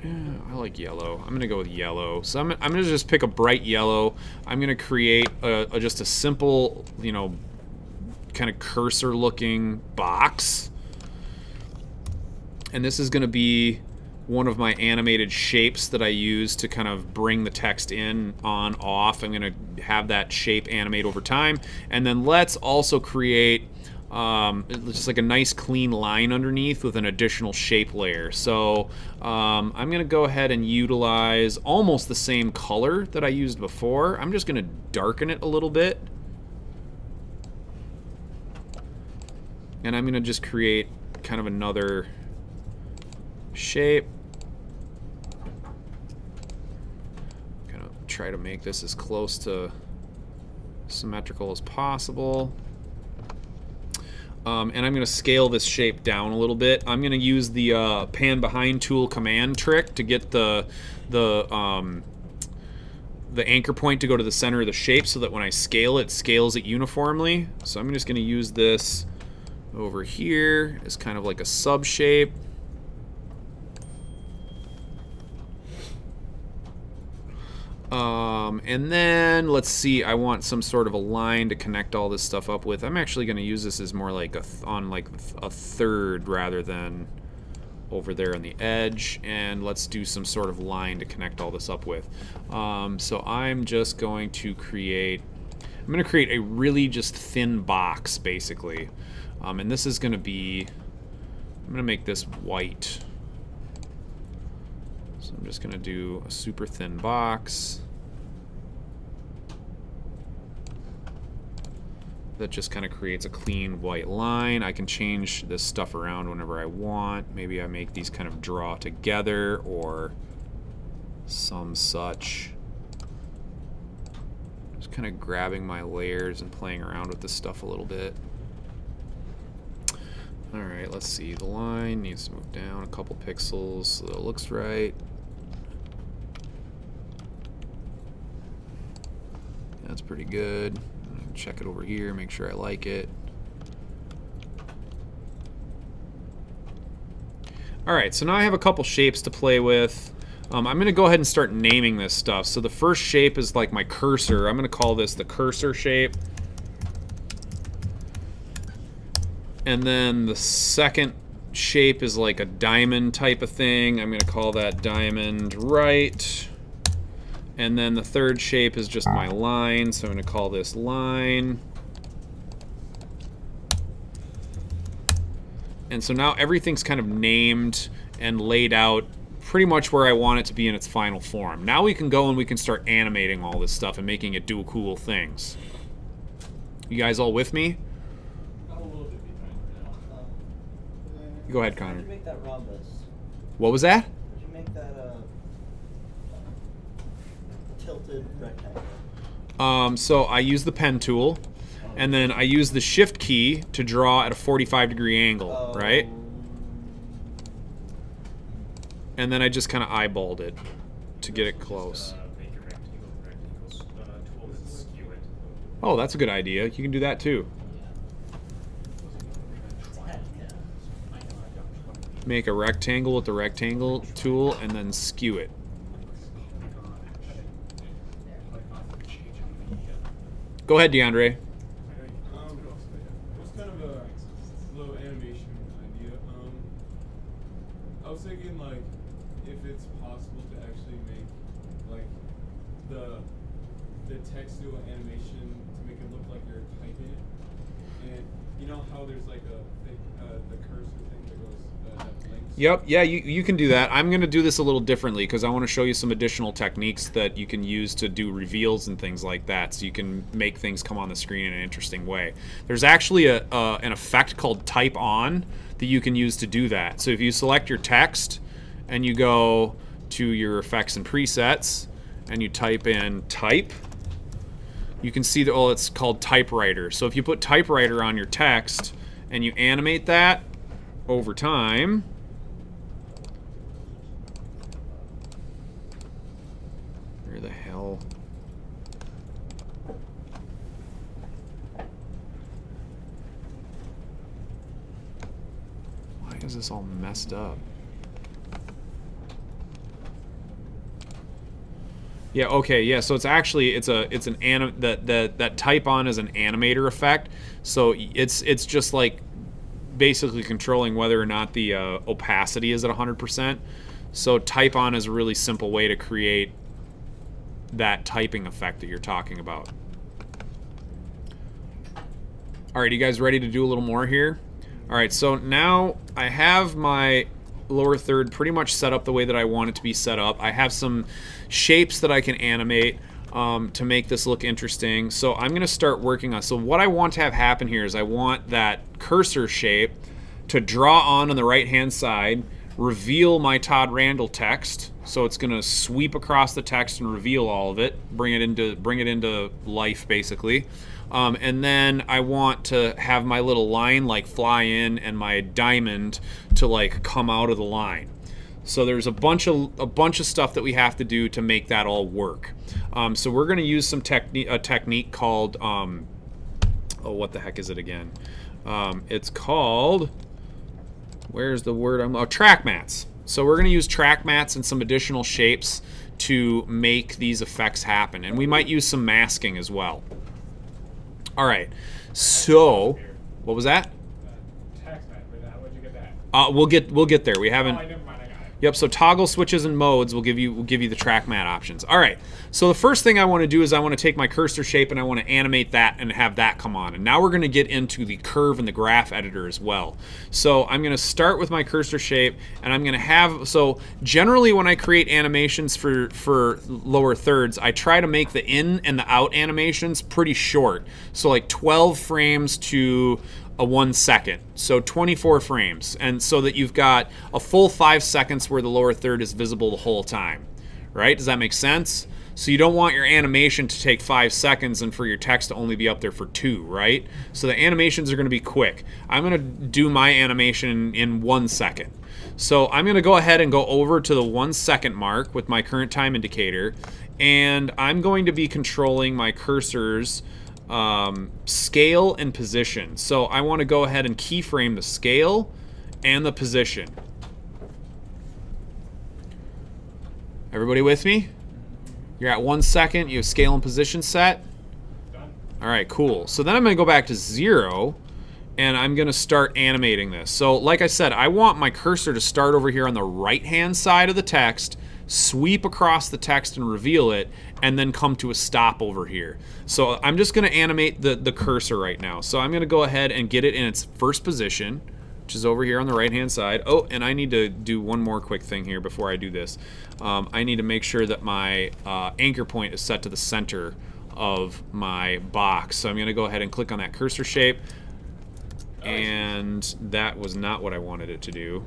I like yellow. I'm gonna go with yellow. So I'm gonna just pick a bright yellow. I'm gonna create just a simple, kind of cursor looking box. And this is gonna be one of my animated shapes that I use to kind of bring the text in, on, off. I'm gonna have that shape animate over time. And then let's also create It's just like a nice clean line underneath with an additional shape layer. So I'm going to go ahead and utilize almost the same color that I used before. I'm just going to darken it a little bit. And I'm going to just create kind of another shape. I'm going to try to make this as close to symmetrical as possible. And I'm going to scale this shape down a little bit. I'm going to use the pan behind tool command trick to get the anchor point to go to the center of the shape so that when I scale it, scales it uniformly. So I'm just going to use this over here as kind of like a sub shape. And then let's see, I want some sort of a line to connect all this stuff up with. I'm actually going to use this as more like on like a third rather than over there on the edge. And let's do some sort of line to connect all this up with. So I'm just going to create, a really just thin box basically. And this is going to be, I'm going to make this white. So I'm just going to do a super thin box. That just kind of creates a clean white line. I can change this stuff around whenever I want. Maybe I make these kind of draw together or some such. Just kind of grabbing my layers and playing around with this stuff a little bit. Alright, let's see. The line needs to move down a couple pixels so that it looks right. That's pretty good. Check it over here, make sure I like it. Alright, so now I have a couple shapes to play with. I'm going to go ahead and start naming this stuff. So the first shape is like my cursor. I'm going to call this the cursor shape. And then the second shape is like a diamond type of thing. I'm going to call that diamond right. And then the third shape is just my line, so I'm going to call this line. And so now everything's kind of named and laid out pretty much where I want it to be in its final form. Now we can go and we can start animating all this stuff and making it do cool things. You guys all with me? I'm a little bit behind right now. Go ahead, How Connor. did you make that rhombus? What was that? How did you make that tilted rectangle? So I use the pen tool, and then I use the shift key to draw at a 45-degree angle, right? And then I just kind of eyeballed it to get it close. Make a rectangle tool and skew it. Oh, that's a good idea. You can do that too. Make a rectangle with the rectangle tool and then skew it. Go ahead, DeAndre. It was kind of a little animation idea. I was thinking like if it's possible to actually make like the text do an animation to make it look like you're typing it, and you know how there's like the cursor thing that goes that links. Yep, yeah, you can do that. I'm going to do this a little differently because I want to show you some additional techniques that you can use to do reveals and things like that, so you can make things come on the screen in an interesting way. There's actually an effect called Type On that you can use to do that. So if you select your text and you go to your effects and presets and you type in type, you can see that, oh, it's called typewriter. So if you put typewriter on your text and you animate that over time, where the hell? Why is this all messed up? Yeah, okay, yeah, so it's actually that type on is an animator effect. So it's just like basically controlling whether or not the opacity is at 100%. So type on is a really simple way to create that typing effect that you're talking about. All right, you guys ready to do a little more here? All right, so now I have my lower third pretty much set up the way that I want it to be set up. I have some shapes that I can animate to make this look interesting. So I'm gonna start working on, so what I want to have happen here is I want that cursor shape to draw on the right-hand side, reveal my Todd Randall text. So it's gonna sweep across the text and reveal all of it, bring it into life basically. And then I want to have my little line like fly in and my diamond to like come out of the line. So there's a bunch of stuff that we have to do to make that all work. So we're gonna use some a technique called oh, what the heck is it again? It's called, where's the word? Track mats. So we're gonna use track mats and some additional shapes to make these effects happen. And we might use some masking as well. All right, so, what was that? Tax map, where'd you get that? We'll get there. We haven't. Oh, never mind, I got it. Yep. So toggle switches and modes will give you the track mat options. All right. So the first thing I want to do is I want to take my cursor shape and I want to animate that and have that come on. And now we're going to get into the curve and the graph editor as well. So I'm going to start with my cursor shape and I'm going to have, so generally when I create animations for lower thirds, I try to make the in and the out animations pretty short. So like 12 frames to a 1 second, so 24 frames, and so that you've got a full 5 seconds where the lower third is visible the whole time, right? Does that make sense? So you don't want your animation to take 5 seconds and for your text to only be up there for 2, right? So the animations are going to be quick. I'm going to do my animation in 1 second. So I'm going to go ahead and go over to the 1 second mark with my current time indicator, and I'm going to be controlling my cursors scale and position. So I want to go ahead and keyframe the scale and the position. Everybody with me? You're at 1 second, you have scale and position set. Done. All right, cool. So then I'm going to go back to 0 and I'm going to start animating this. So like I said, I want my cursor to start over here on the right-hand side of the text, sweep across the text and reveal it, and then come to a stop over here. So I'm just going to animate the cursor right now. So I'm going to go ahead and get it in its first position, which is over here on the right-hand side. Oh, and I need to do one more quick thing here before I do this. I need to make sure that my anchor point is set to the center of my box. So I'm going to go ahead and click on that cursor shape, and that was not what I wanted it to do.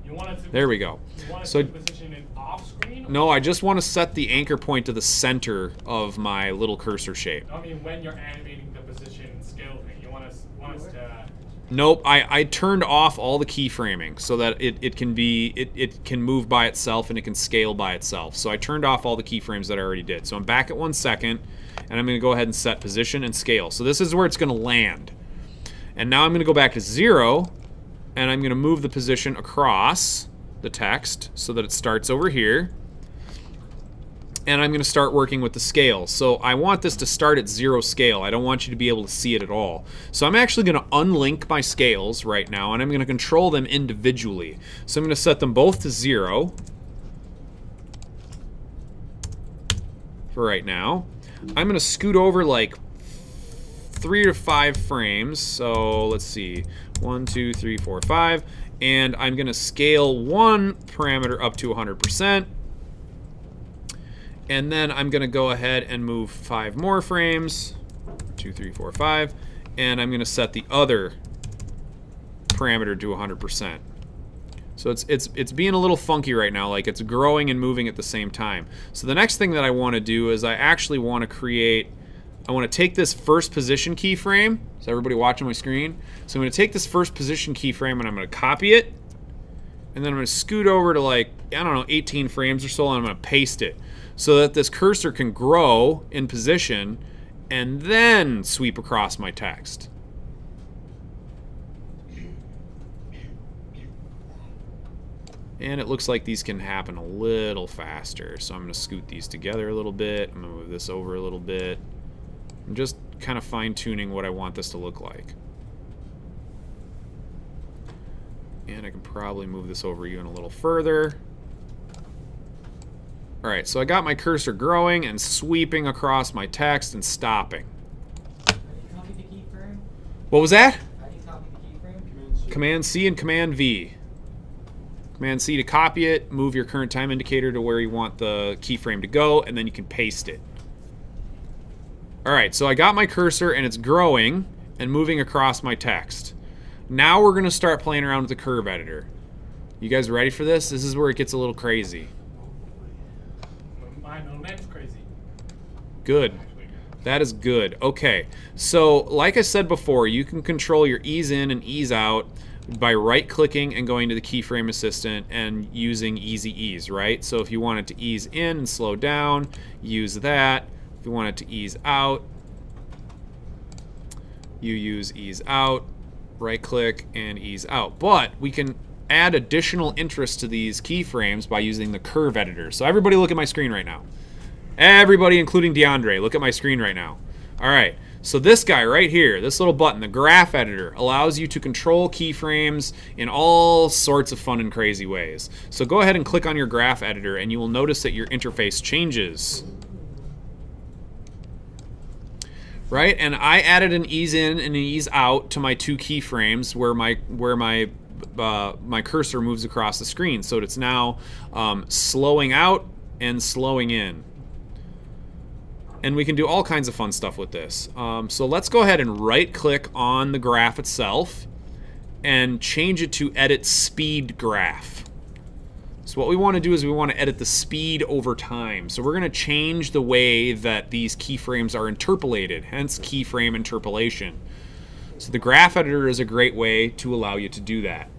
You want it to, There we go. You want it So to position it off screen? no, I just want to set the anchor point to the center of my little cursor shape. I mean, when you're animating the position scale thing, you want us to. Nope, I turned off all the keyframing so that it can move by itself and it can scale by itself. So I turned off all the keyframes that I already did. So I'm back at 1 second, and I'm going to go ahead and set position and scale. So this is where it's going to land. And now I'm going to go back to 0, and I'm going to move the position across the text so that it starts over here. And I'm going to start working with the scale. So I want this to start at 0 scale. I don't want you to be able to see it at all. So I'm actually going to unlink my scales right now, and I'm going to control them individually. So I'm going to set them both to 0 for right now. I'm going to scoot over like 3 to 5 frames. So let's see, 1, 2, 3, 4, 5. And I'm going to scale one parameter up to 100%. And then I'm going to go ahead and move 5 more frames, 2, 3, 4, 5, and I'm going to set the other parameter to 100%. So it's being a little funky right now, like it's growing and moving at the same time. So the next thing that I want to do is I actually want to create, I want to take this first position keyframe. Is everybody watching my screen? So I'm going to take this first position keyframe and I'm going to copy it, and then I'm going to scoot over to like, I don't know, 18 frames or so, and I'm going to paste it, so that this cursor can grow in position and then sweep across my text. And it looks like these can happen a little faster. So I'm going to scoot these together a little bit. I'm going to move this over a little bit. I'm just kind of fine-tuning what I want this to look like. And I can probably move this over even a little further. Alright, so I got my cursor growing and sweeping across my text and stopping. What was that? How do you copy the keyframe? Command C and Command V. Command C to copy it, move your current time indicator to where you want the keyframe to go, and then you can paste it. Alright, so I got my cursor and it's growing and moving across my text. Now we're going to start playing around with the curve editor. You guys ready for this? This is where it gets a little crazy. I know that's crazy. Good. That is good. Okay, so like I said before, you can control your ease in and ease out by right-clicking and going to the keyframe assistant and using easy ease, right? So if you want it to ease in and slow down, use that. If you want it to ease out, you use ease out, right-click, and ease out. But we can add additional interest to these keyframes by using the curve editor. So everybody look at my screen right now. Everybody, including DeAndre, look at my screen right now. All right, so this guy right here, this little button, the graph editor, allows you to control keyframes in all sorts of fun and crazy ways. So go ahead and click on your graph editor and you will notice that your interface changes. Right, and I added an ease in and an ease out to my two keyframes where my cursor moves across the screen. So it's now slowing out and slowing in. And we can do all kinds of fun stuff with this. So let's go ahead and right-click on the graph itself and change it to Edit Speed Graph. So what we want to do is we want to edit the speed over time. So we're going to change the way that these keyframes are interpolated, hence keyframe interpolation. So the graph editor is a great way to allow you to do that.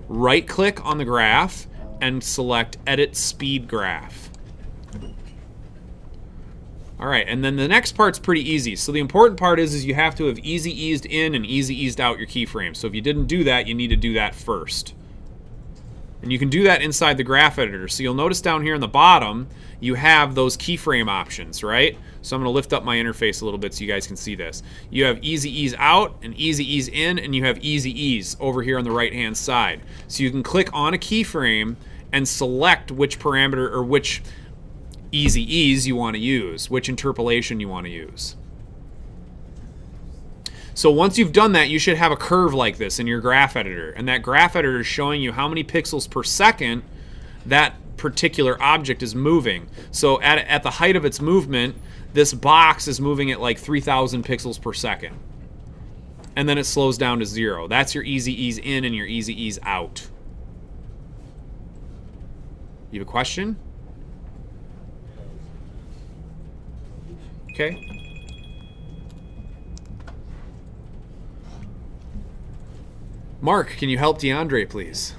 Right-click on the graph and select Edit Speed Graph. All right, and then the next part's pretty easy. So the important part is you have to have easy eased in and easy eased out your keyframes. So if you didn't do that, you need to do that first. And you can do that inside the graph editor. So you'll notice down here in the bottom, you have those keyframe options, right? So I'm going to lift up my interface a little bit so you guys can see this. You have easy ease out and easy ease in, and you have easy ease over here on the right-hand side. So you can click on a keyframe and select which parameter or which easy ease you want to use, which interpolation you want to use. So once you've done that, you should have a curve like this in your graph editor. And that graph editor is showing you how many pixels per second that particular object is moving. So at the height of its movement, this box is moving at like 3,000 pixels per second. And then it slows down to 0. That's your easy ease in and your easy ease out. You have a question? Okay. Mark, can you help DeAndre, please?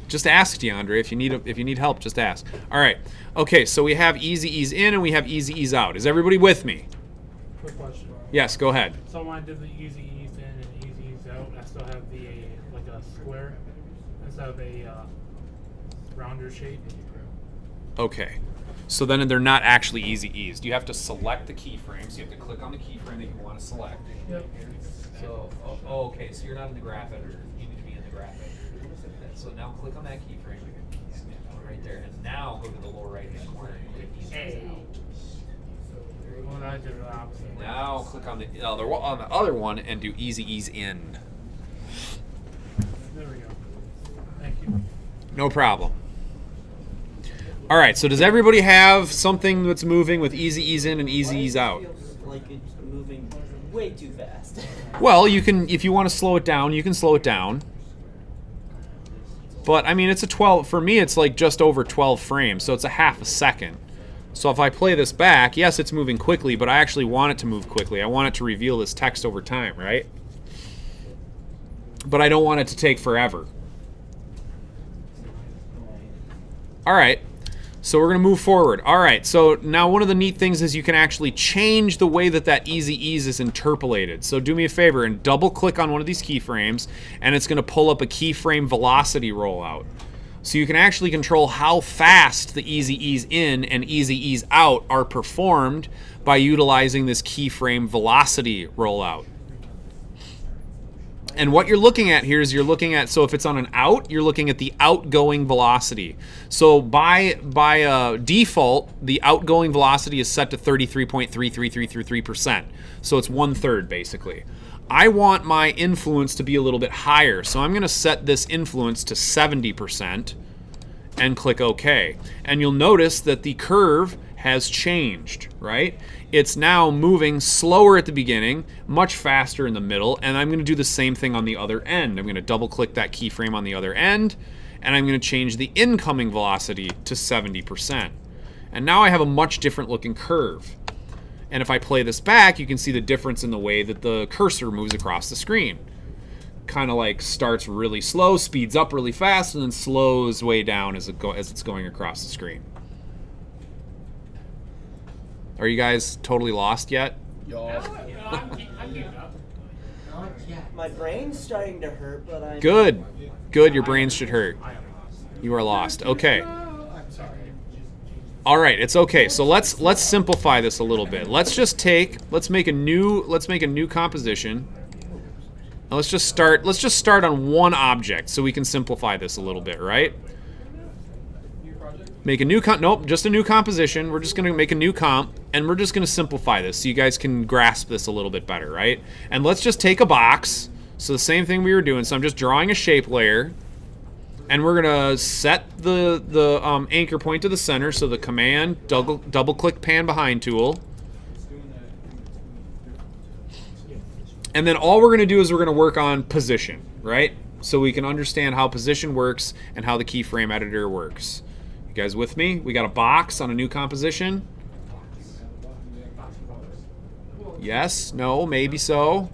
Just ask DeAndre if you need help. Just ask. All right. Okay. So we have easy ease in and we have easy ease out. Is everybody with me? Quick question. Yes. Go ahead. So when I did the easy ease in and easy ease out, I still have the like a square instead of a rounder shape. Okay. So then they're not actually easy eased. You have to select the keyframe. So you have to click on the keyframe that you want to select. Yep. So, okay, so you're not in the graph editor. You need to be in the graph editor. So now click on that keyframe right there, and now go to the lower right-hand corner and click easy ease out. When I did the opposite. Now click on the other one and do easy ease in. There we go. Thank you. No problem. All right, so does everybody have something that's moving with easy ease in and easy ease out? Feels like it's moving way too fast. Well, you can, if you want to slow it down, you can slow it down. But I mean, it's a 12, for me it's like just over 12 frames, so it's a half a second. So if I play this back, yes, it's moving quickly, but I actually want it to move quickly. I want it to reveal this text over time, right? But I don't want it to take forever. All right. So we're going to move forward. All right, so now one of the neat things is you can actually change the way that easy ease is interpolated. So do me a favor and double click on one of these keyframes, and it's going to pull up a keyframe velocity rollout. So you can actually control how fast the easy ease in and easy ease out are performed by utilizing this keyframe velocity rollout. And what you're looking at here is you're looking at, so if it's on an out, you're looking at the outgoing velocity. So by default, the outgoing velocity is set to 33.3333%. So it's 1/3 basically. I want my influence to be a little bit higher. So I'm going to set this influence to 70% and click OK. And you'll notice that the curve has changed, right? It's now moving slower at the beginning, much faster in the middle, and I'm going to do the same thing on the other end. I'm going to double click that keyframe on the other end, and I'm going to change the incoming velocity to 70%. And now I have a much different looking curve. And if I play this back, you can see the difference in the way that the cursor moves across the screen. Kind of like starts really slow, speeds up really fast, and then slows way down as it's going across the screen. Are you guys totally lost yet? I'm keeping up. Not yet. My brain's starting to hurt, but I'm Good. Good, your brains should hurt. I am lost. You are lost. Okay. I'm sorry. All right, it's okay. So let's simplify this a little bit. Let's make a new composition. Now let's just start on one object so we can simplify this a little bit, right? Make a new just a new composition. We're just going to make a new comp, and we're just going to simplify this so you guys can grasp this a little bit better, right? And let's just take a box. So the same thing we were doing. So I'm just drawing a shape layer, and we're going to set the anchor point to the center. So the command double click pan behind tool. And then all we're going to do is we're going to work on position, right? So we can understand how position works and how the keyframe editor works. You guys with me? We got a box on a new composition. Yes? No? Maybe so?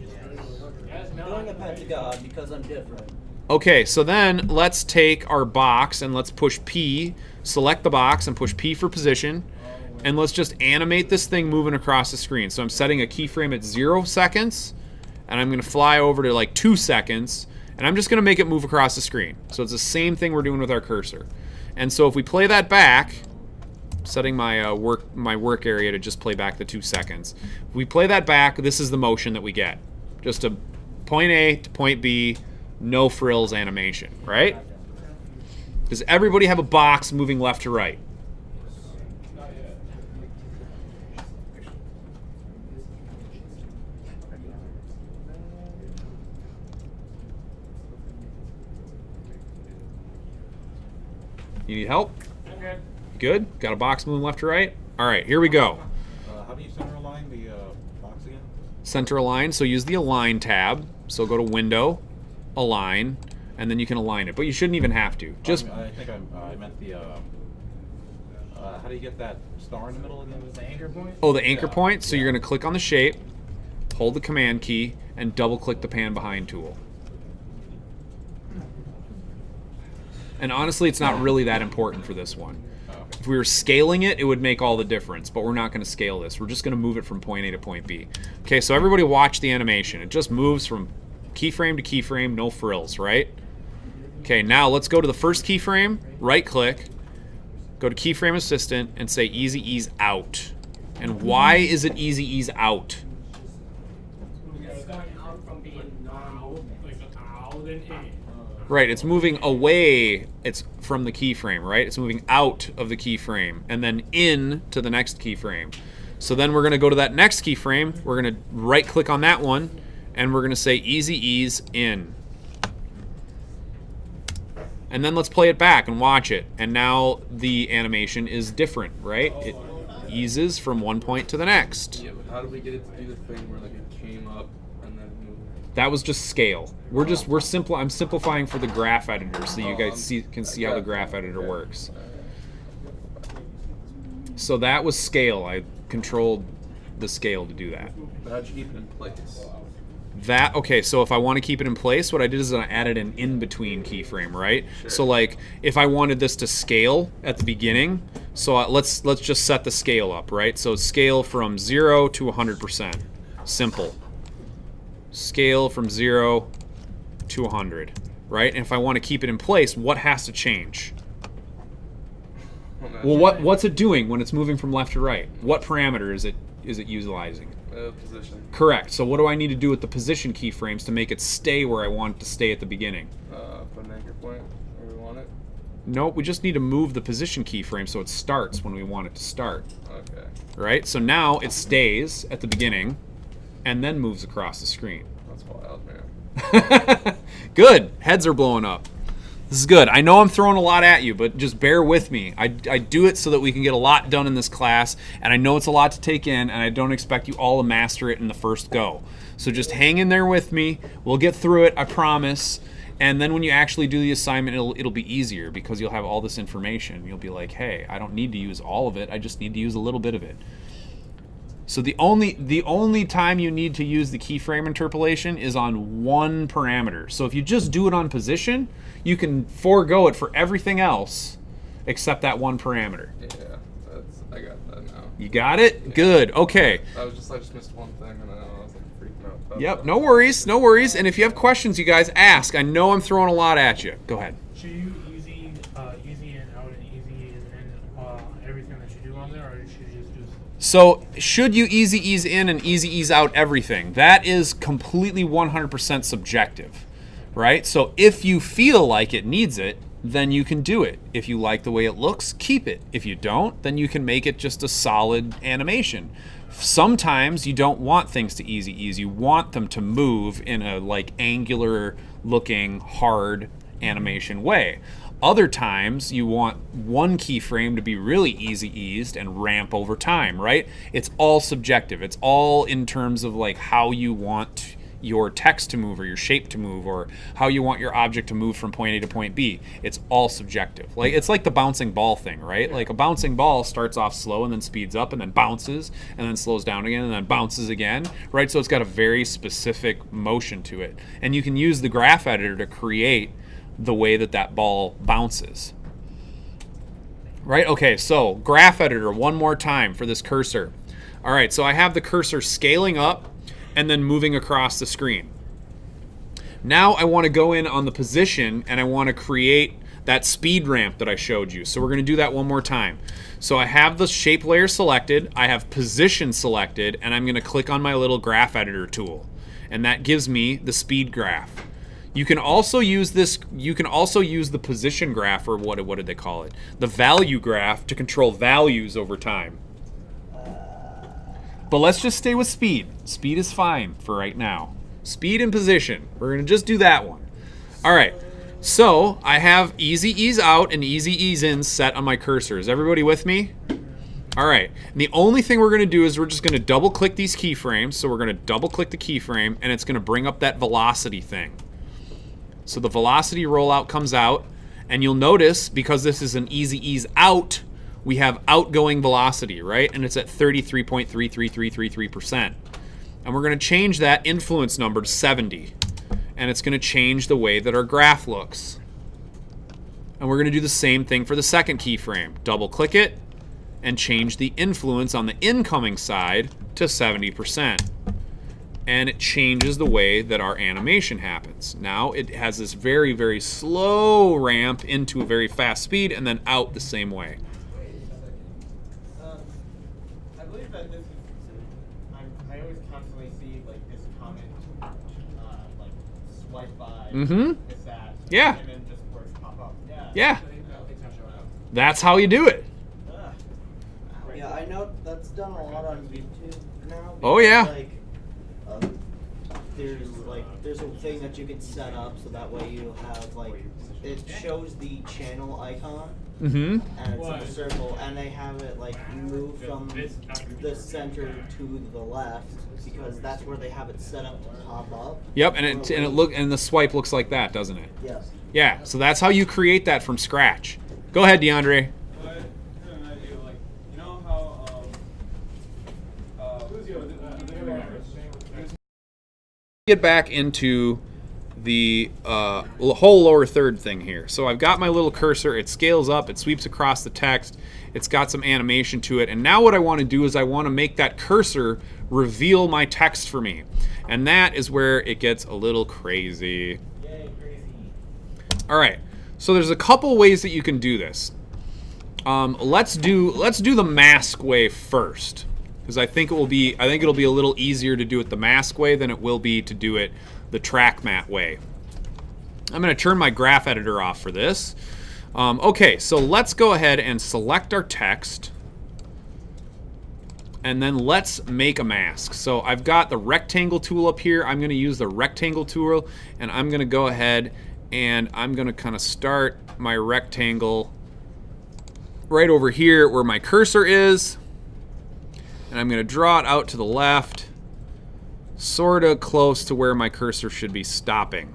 doing a pentagon because I'm different. Okay, so then let's take our box and let's push P, select the box and push P for position, and let's just animate this thing moving across the screen. So I'm setting a keyframe at 0 seconds, and I'm going to fly over to like 2 seconds, and I'm just going to make it move across the screen. So it's the same thing we're doing with our cursor. And so if we play that back, setting my work area to just play back the 2 seconds. If we play that back, this is the motion that we get. Just a point A to point B, no frills animation, right? Does everybody have a box moving left to right? You need help? Okay. Good? Got a box moving left to right? All right, here we go. How do you center align the box again? Center align, so use the Align tab. So go to Window, Align, and then you can align it. But you shouldn't even have to. Just I think I meant the. How do you get that star in the middle again? The anchor point? oh, the anchor point. So you're going to click on the shape, hold the Command key, and double-click the Pan Behind tool. And honestly, it's not really that important for this one. If we were scaling it, it would make all the difference, but we're not going to scale this. We're just going to move it from point A to point B. Okay, so everybody watch the animation. It just moves from keyframe to keyframe, no frills, right? Okay, now let's go to the first keyframe, right-click, go to Keyframe Assistant, and say Easy Ease Out. And why is it Easy Ease Out? It's going out from being normal. Like out and in. Right, it's moving away from the keyframe, right? It's moving out of the keyframe and then in to the next keyframe. So then we're going to go to that next keyframe. We're going to right-click on that one, and we're going to say Easy Ease In. And then let's play it back and watch it. And now the animation is different, right? It eases from one point to the next. Yeah, but how do we get it to do the thing where like it came up and then moved? That was just scale. I'm simplifying for the graph editor so you guys can see how the graph editor works. So that was scale. I controlled the scale to do that. But how'd you keep it in place? Okay, so if I want to keep it in place, what I did is I added an in-between keyframe, right? Sure. So like if I wanted this to scale at the beginning, so let's just set the scale up, right? So scale from 0 to 100%. Simple. Scale from 0 to 100, right? And if I want to keep it in place, what has to change? Well, what's it doing when it's moving from left to right? What parameter is it utilizing? Position. Correct. So what do I need to do with the position keyframes to make it stay where I want it to stay at the beginning? Put an anchor point where we want it. Nope, we just need to move the position keyframe so it starts when we want it to start. Okay. Right? So now it stays at the beginning and then moves across the screen. That's wild, man. Good. Heads are blowing up. This is good. I know I'm throwing a lot at you, but just bear with me. I do it so that we can get a lot done in this class, and I know it's a lot to take in, and I don't expect you all to master it in the first go. So just hang in there with me. We'll get through it, I promise. And then when you actually do the assignment, it'll be easier because you'll have all this information. You'll be like, hey, I don't need to use all of it. I just need to use a little bit of it. So the only time you need to use the keyframe interpolation is on one parameter. So if you just do it on position, you can forego it for everything else except that one parameter. Yeah, I got that now. You got it? Good. Okay. I just missed one thing and then I was like freaking out. about Yep, that. no worries, no worries. And if you have questions, you guys ask. I know I'm throwing a lot at you. Go ahead. Should you easy in, out, and easy in everything that you do on there, or should you just do? So, should you easy ease in and easy ease out everything? That is completely 100% subjective, right? So, if you feel like it needs it, then you can do it. If you like the way it looks, keep it. If you don't, then you can make it just a solid animation. Sometimes you don't want things to easy ease. You want them to move in a like angular looking hard animation way. Other times you want one keyframe to be really easy eased and ramp over time, right? It's all subjective. It's all in terms of like how you want your text to move or your shape to move or how you want your object to move from point A to point B. It's all subjective. Like it's like the bouncing ball thing, right? Like a bouncing ball starts off slow and then speeds up and then bounces and then slows down again and then bounces again, right? So it's got a very specific motion to it. And you can use the graph editor to create the way that that ball bounces. Right? Okay, so graph editor one more time for this cursor. All right, so I have the cursor scaling up and then moving across the screen. Now I want to go in on the position and I want to create that speed ramp that I showed you. So we're going to do that one more time. So I have the shape layer selected, I have position selected, and I'm going to click on my little graph editor tool. And that gives me the speed graph. You can also use this. You can also use the position graph, or what did they call it? The value graph to control values over time. But let's just stay with speed. Speed is fine for right now. Speed and position. We're gonna just do that one. All right. So I have easy ease out and easy ease in set on my cursor. Is everybody with me? All right. And the only thing we're gonna do is we're just gonna double click these keyframes. So we're gonna double click the keyframe, and it's gonna bring up that velocity thing. So the velocity rollout comes out, and you'll notice because this is an easy ease out, we have outgoing velocity, right? And it's at 33.33333%. And we're going to change that influence number to 70. And it's going to change the way that our graph looks. And we're going to do the same thing for the second keyframe. Double click it and change the influence on the incoming side to 70%. And it changes the way that our animation happens. Now it has this very, very slow ramp into a very fast speed and then out the same way. I believe that this is. I always constantly see like this comment, like swipe by. Mm-hmm. This that. Yeah. And then just words pop up. Yeah. Yeah. That's how you do it. Yeah, I know that's done a lot on YouTube now. Oh, yeah. Like, there's a thing that you can set up so that way you have like it shows the channel icon. Mm-hmm. And it's in a circle, and they have it like move from the center to the left because that's where they have it set up to pop up. Yep, and the swipe looks like that, doesn't it? Yes. Yeah, so that's how you create that from scratch. Go ahead, DeAndre. But I have an idea, like, you know how, Get back into the whole lower third thing here. So I've got my little cursor, it scales up, it sweeps across the text, it's got some animation to it, and now what I want to do is I want to make that cursor reveal my text for me. And that is where it gets a little crazy. Yay, crazy. All right, so there's a couple ways that you can do this. Let's do the mask way first. because I think it'll be a little easier to do it the mask way than it will be to do it the track matte way. I'm going to turn my graph editor off for this. Okay, so let's go ahead and select our text. And then let's make a mask. So I've got the rectangle tool up here. I'm going to use the rectangle tool, and I'm going to go ahead and I'm going to kind of start my rectangle right over here where my cursor is. And I'm going to draw it out to the left, sort of close to where my cursor should be stopping.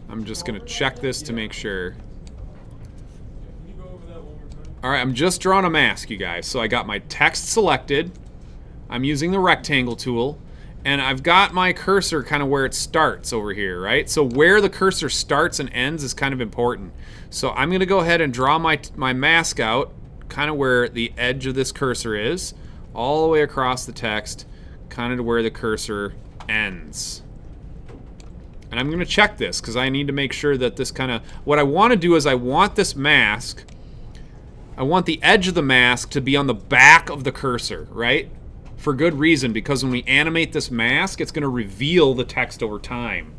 I'm just going to check this to make sure. All right, I'm just drawing a mask, you guys. So I got my text selected. I'm using the rectangle tool. And I've got my cursor kind of where it starts over here, right? So where the cursor starts and ends is kind of important. So I'm going to go ahead and draw my mask out, kind of where the edge of this cursor is, all the way across the text, kind of to where the cursor ends. And I'm going to check this because I need to make sure that this kind of... What I want to do is I want this mask... I want the edge of the mask to be on the back of the cursor, right? For good reason, because when we animate this mask, it's going to reveal the text over time.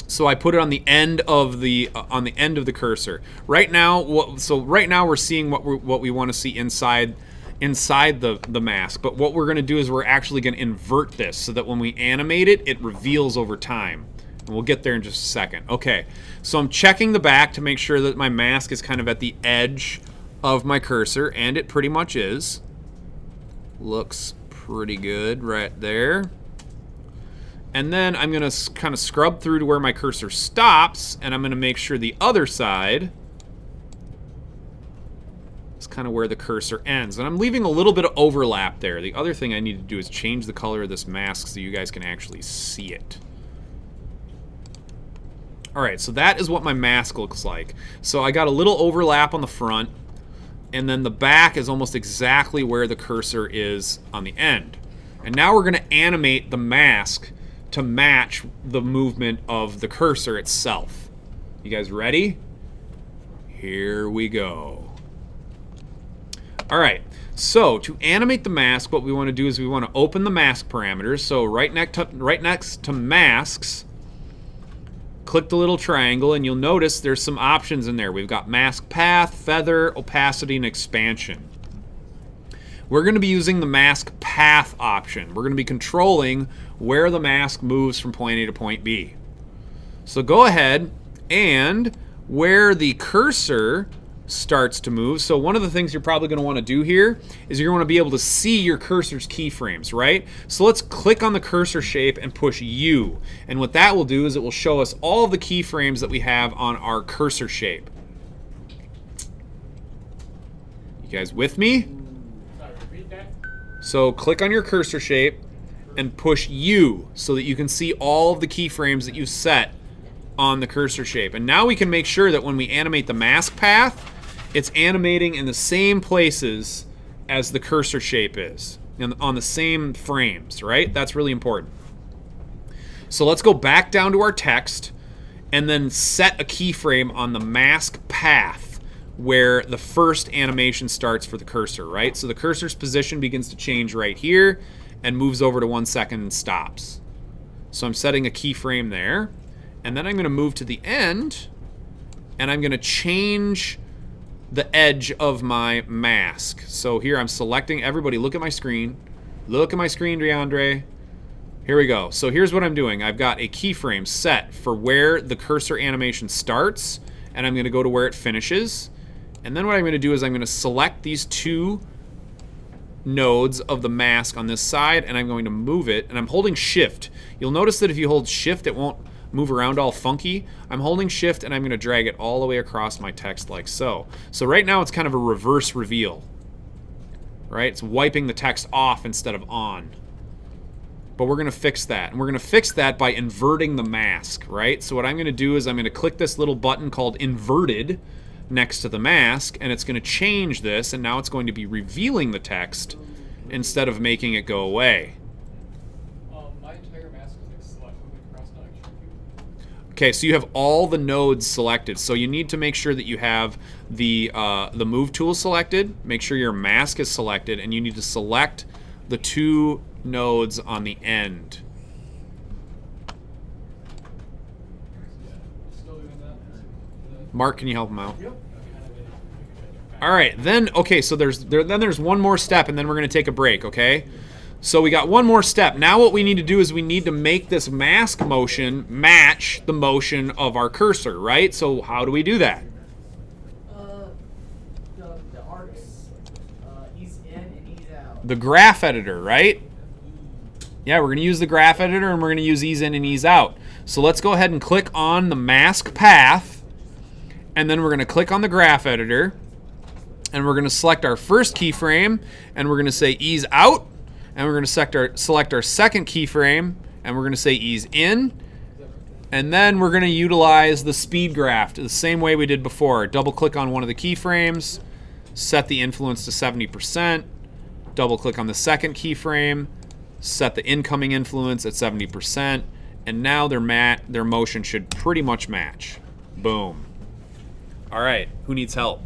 So I put it on the end of the cursor. Right now, right now we're seeing what we want to see inside the mask. But what we're going to do is we're actually going to invert this so that when we animate it, it reveals over time. And we'll get there in just a second. Okay, so I'm checking the back to make sure that my mask is kind of at the edge of my cursor, and it pretty much is. Looks pretty good right there. And then I'm going to kind of scrub through to where my cursor stops, and I'm going to make sure the other side is kind of where the cursor ends. And I'm leaving a little bit of overlap there. The other thing I need to do is change the color of this mask so you guys can actually see it. Alright, so that is what my mask looks like. So I got a little overlap on the front, and then the back is almost exactly where the cursor is on the end. And now we're going to animate the mask to match the movement of the cursor itself. You guys ready? Here we go. Alright, so to animate the mask, what we want to do is we want to open the mask parameters. So right next to masks, click the little triangle, and you'll notice there's some options in there. We've got mask path, feather, opacity, and expansion. We're going to be using the mask path option. We're going to be controlling where the mask moves from point A to point B. So go ahead and where the cursor starts to move. So one of the things you're probably going to want to do here is you're going to want to be able to see your cursor's keyframes, right? So let's click on the cursor shape and push U. And what that will do is it will show us all of the keyframes that we have on our cursor shape. You guys with me? Sorry, repeat that. So click on your cursor shape and push U so that you can see all of the keyframes that you set on the cursor shape. And now we can make sure that when we animate the mask path, it's animating in the same places as the cursor shape is, on the same frames, right? That's really important. So let's go back down to our text and then set a keyframe on the mask path where the first animation starts for the cursor, right? So the cursor's position begins to change right here and moves over to 1 second and stops. So I'm setting a keyframe there. And then I'm going to move to the end, and I'm going to change the edge of my mask. So here I'm selecting, everybody look at my screen. Look at my screen, DeAndre. Here we go. So here's what I'm doing. I've got a keyframe set for where the cursor animation starts, and I'm going to go to where it finishes. And then what I'm going to do is I'm going to select these two nodes of the mask on this side, and I'm going to move it, and I'm holding shift. You'll notice that if you hold shift, it won't move around all funky. I'm holding shift and I'm going to drag it all the way across my text like so. So right now it's kind of a reverse reveal, right? It's wiping the text off instead of on. But we're going to fix that. And we're going to fix that by inverting the mask, right? So what I'm going to do is I'm going to click this little button called inverted next to the mask, and it's going to change this, and now it's going to be revealing the text instead of making it go away. My entire mask is like select moving across, not extreme view. Okay, so you have all the nodes selected. So you need to make sure that you have the move tool selected. Make sure your mask is selected, and you need to select the 2 nodes on the end. Mark, can you help him out? Yep. All right, then okay, so there's one more step, and then we're gonna take a break. Okay, so we got one more step. Now what we need to do is we need to make this mask motion match the motion of our cursor, right? So how do we do that? The arcs, ease in and ease out. The graph editor, right? Yeah, we're gonna use the graph editor, and we're gonna use ease in and ease out. So let's go ahead and click on the mask path, and then we're gonna click on the graph editor, and we're gonna select our first keyframe, and we're gonna say ease out, and we're gonna select our second keyframe, and we're gonna say ease in, and then we're gonna utilize the speed graph the same way we did before. Double click on one of the keyframes, set the influence to 70%, double click on the second keyframe, set the incoming influence at 70%, and now their motion should pretty much match. Boom. All right, who needs help?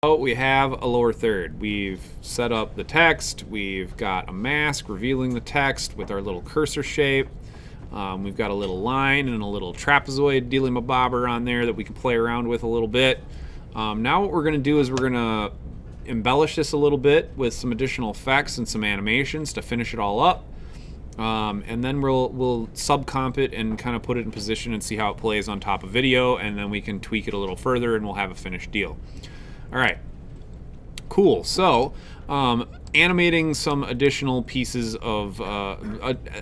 Oh, we have a lower third. We've set up the text. We've got a mask revealing the text with our little cursor shape. We've got a little line and a little trapezoid dealy-mabobber on there that we can play around with a little bit. Now what we're going to do is we're going to embellish this a little bit with some additional effects and some animations to finish it all up. And then we'll subcomp it and kind of put it in position and see how it plays on top of video, and then we can tweak it a little further and we'll have a finished deal. All right, cool. So animating some additional pieces of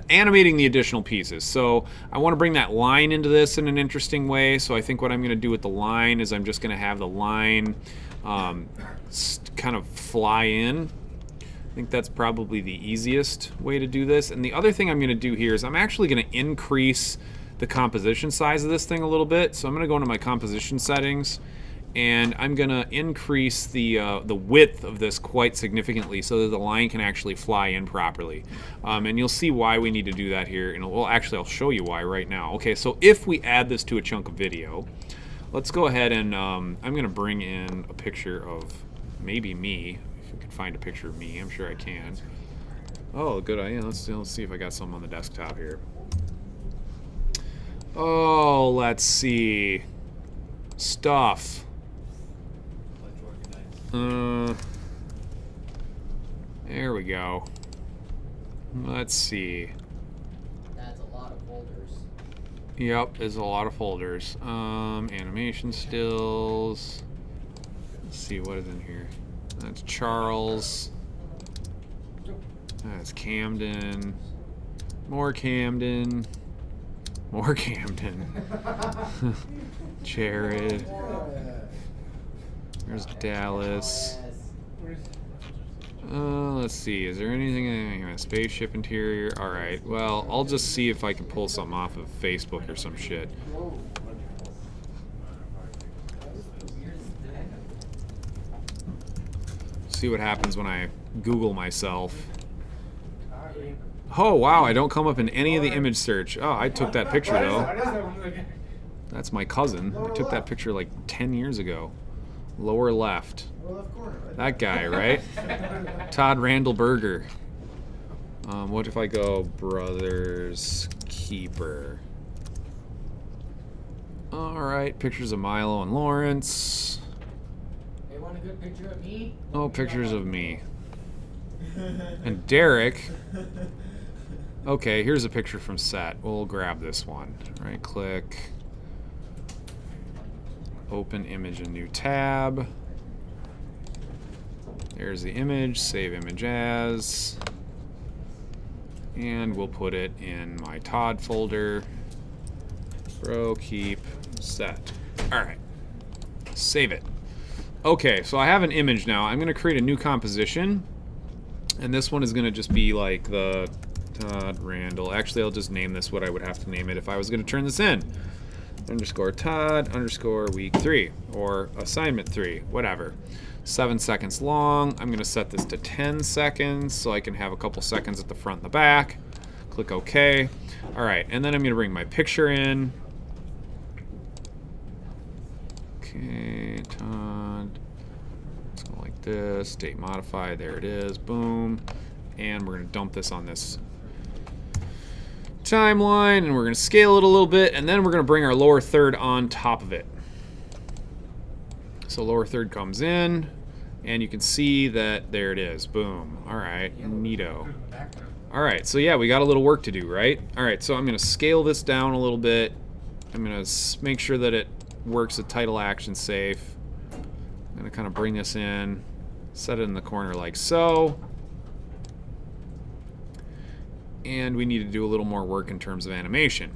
animating the additional pieces. So I want to bring that line into this in an interesting way. So I think what I'm going to do with the line is I'm just going to have the line kind of fly in. I think that's probably the easiest way to do this. And the other thing I'm going to do here is I'm actually going to increase the composition size of this thing a little bit. So I'm going to go into my composition settings, and I'm going to increase the width of this quite significantly so that the line can actually fly in properly. And you'll see why we need to do that here. And well, actually, I'll show you why right now. Okay, so if we add this to a chunk of video, let's go ahead and I'm going to bring in a picture of maybe me. If I can find a picture of me, I'm sure I can. Oh, good idea. Let's see if I got something on the desktop here. Oh, let's see. Stuff. There we go. Let's see. That's a lot of folders. Yep, there's a lot of folders. Animation stills. Let's see what is in here. That's Charles. That's Camden. More Camden. More Camden. Jared. There's Dallas. Let's see. Is there anything in a spaceship interior? All right. Well, I'll just see if I can pull something off of Facebook or some shit. See what happens when I Google myself. Oh wow! I don't come up in any of the image search. Oh, I took that picture though. That's my cousin. I took that picture like 10 years ago. Lower left. That guy, right? Todd Randall Berger. What if I go Brothers Keeper? All right, pictures of Milo and Lawrence. They want a good picture of me? Oh, pictures of me. And Derek. Okay, here's a picture from set. We'll grab this one. Right click. Open image in new tab. There's the image, save image as. And we'll put it in my Todd folder. Bro, keep, set. All right, save it. Okay, so I have an image now. I'm gonna create a new composition. And this one is gonna just be like the Todd Randall. Actually, I'll just name this what I would have to name it if I was gonna turn this in. Underscore Todd underscore week 3 or assignment 3, whatever. 7 seconds long. I'm going to set this to 10 seconds so I can have a couple seconds at the front and the back. Click OK. All right, and then I'm going to bring my picture in. Okay, Todd. Let's go like this. State modify. There it is. Boom. And we're going to dump this on this timeline, and we're going to scale it a little bit, and then we're going to bring our lower third on top of it. So lower third comes in, and you can see that there it is. Boom. All right, neato. All right, so yeah, we got a little work to do, right? All right, so I'm going to scale this down a little bit. I'm going to make sure that it works with title action safe. I'm going to kind of bring this in, set it in the corner like so. And we need to do a little more work in terms of animation.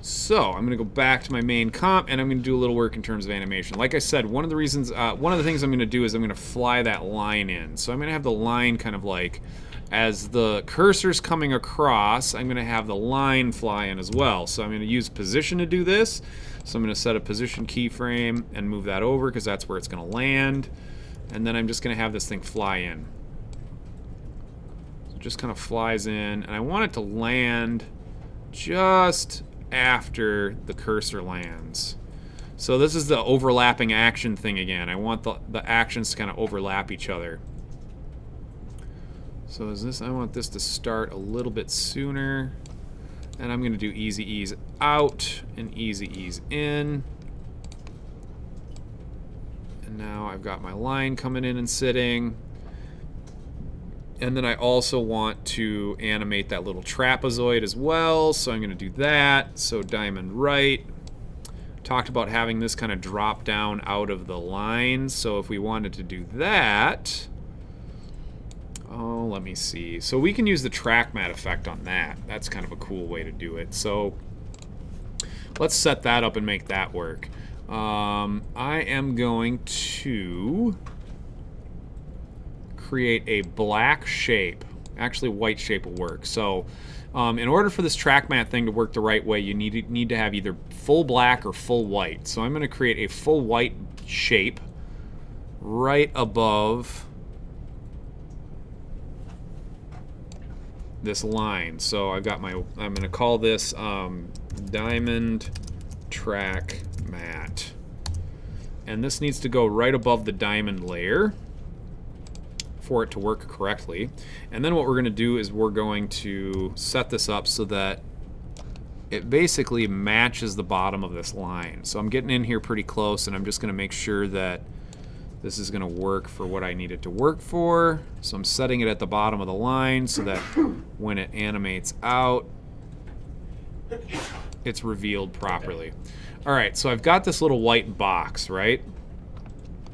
So I'm going to go back to my main comp, and I'm going to do a little work in terms of animation. Like I said, one of the things I'm going to do is I'm going to fly that line in. So I'm going to have the line kind of like, as the cursor's coming across, I'm going to have the line fly in as well. So I'm going to use position to do this. So I'm going to set a position keyframe and move that over because that's where it's going to land. And then I'm just going to have this thing fly in. So it just kind of flies in, and I want it to land just after the cursor lands. So this is the overlapping action thing again. I want the actions to kind of overlap each other. So I want this to start a little bit sooner. And I'm going to do easy ease out and easy ease in. And now I've got my line coming in and sitting. And then I also want to animate that little trapezoid as well. So I'm going to do that. So diamond right. Talked about having this kind of drop down out of the line. So if we wanted to do that, oh, let me see. So we can use the track matte effect on that. That's kind of a cool way to do it. So let's set that up and make that work. I am going to create a black shape. Actually, white shape will work. So in order for this track matte thing to work the right way, you need to have either full black or full white. So I'm going to create a full white shape right above this line. So I've got I'm going to call this diamond track matte. And this needs to go right above the diamond layer for it to work correctly. And then what we're going to do is we're going to set this up so that it basically matches the bottom of this line. So I'm getting in here pretty close, and I'm just going to make sure that this is going to work for what I need it to work for. So I'm setting it at the bottom of the line so that when it animates out, it's revealed properly. All right, so I've got this little white box, right?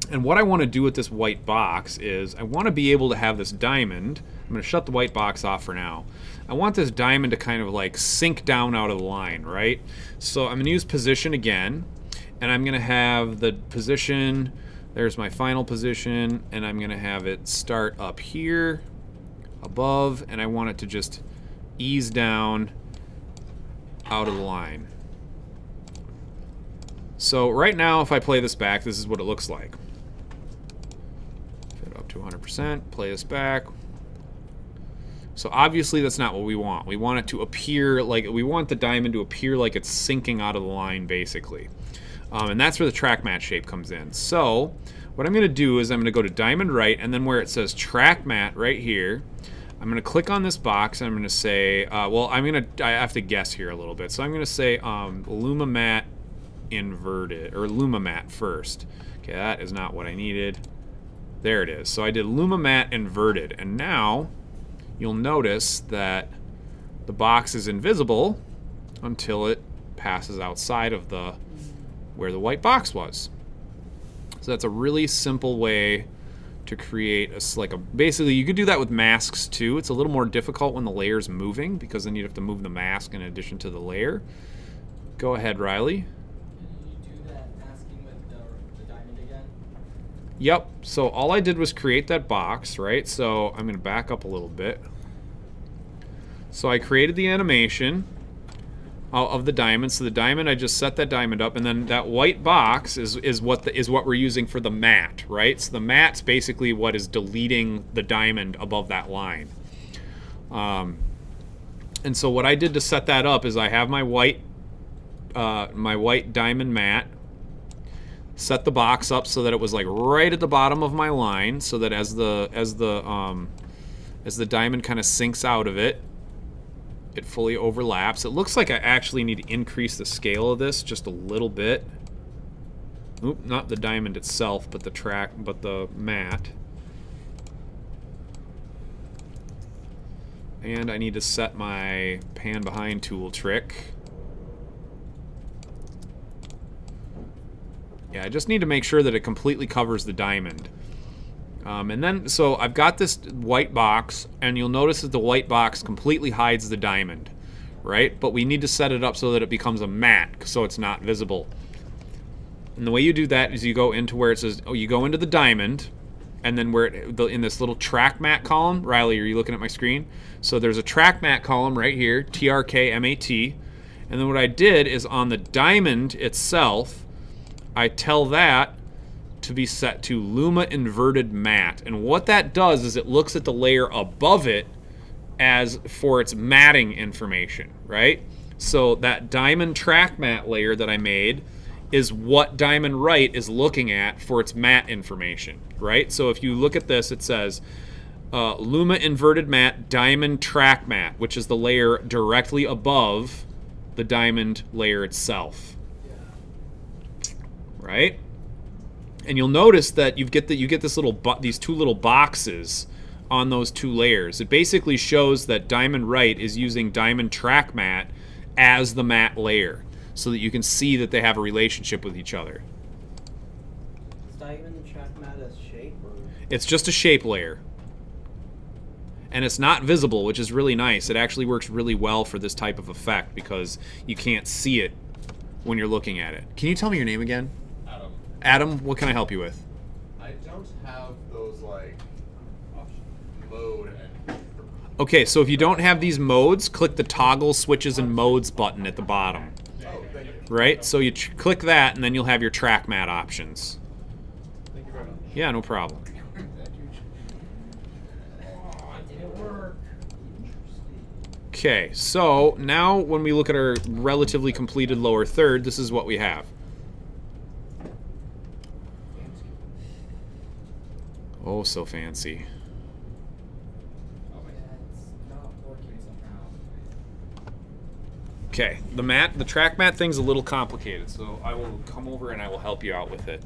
And what I want to do with this white box is I want to be able to have this diamond. I'm going to shut the white box off for now. I want this diamond to kind of like sink down out of the line, right? So I'm going to use position again, and I'm going to have the position, there's my final position, and I'm going to have it start up here above, and I want it to just ease down out of the line. So right now, if I play this back, this is what it looks like. Fit up to 100%, play this back. So obviously that's not what we want. We want it to appear like, we want the diamond to appear like it's sinking out of the line, basically. And that's where the track matte shape comes in. So what I'm going to do is I'm going to go to diamond right, and then where it says track matte right here, I'm going to click on this box, and I'm going to say, well, I have to guess here a little bit. So I'm going to say Luma Matte inverted, or Luma Matte first. Okay, that is not what I needed. There it is. So I did Luma Matte inverted, and now you'll notice that the box is invisible until it passes outside of the where the white box was. So that's a really simple way to create basically you could do that with masks too. It's a little more difficult when the layer's moving because then you'd have to move the mask in addition to the layer. Go ahead, Riley. Yep, so all I did was create that box, right? So I'm going to back up a little bit. So I created the animation of the diamond. So the diamond, I just set that diamond up, and then that white box is what we're using for the matte, right? So the matte's basically what is deleting the diamond above that line. And so what I did to set that up is I have my white diamond mat, set the box up so that it was like right at the bottom of my line, so that as the diamond kind of sinks out of it, it fully overlaps. It looks like I actually need to increase the scale of this just a little bit. Oop, not the diamond itself, but the mat. And I need to set my pan behind tool trick. Yeah, I just need to make sure that it completely covers the diamond. And then, so I've got this white box, and you'll notice that the white box completely hides the diamond, right? But we need to set it up so that it becomes a mat, so it's not visible. And the way you do that is you go into where it says, you go into the diamond, and then where in this little track mat column, Riley, are you looking at my screen? So there's a track mat column right here, TRKMAT. And then what I did is on the diamond itself, I tell that to be set to Luma inverted mat. And what that does is it looks at the layer above it as for its matting information, right? So that diamond track mat layer that I made is what Diamond Right is looking at for its mat information, right? So if you look at this, it says Luma inverted mat diamond track mat, which is the layer directly above the diamond layer itself, right? And you'll notice that you get this these two little boxes on those two layers. It basically shows that Diamond Right is using diamond track mat as the mat layer, so that you can see that they have a relationship with each other. Is diamond track mat a shape? Or? It's just a shape layer. And it's not visible, which is really nice. It actually works really well for this type of effect because you can't see it when you're looking at it. Can you tell me your name again? Adam. Adam, what can I help you with? I don't have those like mode and. Okay, so if you don't have these modes, click the toggle switches and modes button at the bottom. Oh, thank you. Right? So you click that and then you'll have your track mat options. Thank you very much. Yeah, no problem. Okay, so now when we look at our relatively completed lower third, this is what we have. Oh, so fancy. Okay, the track mat thing's a little complicated, so I will come over and I will help you out with it.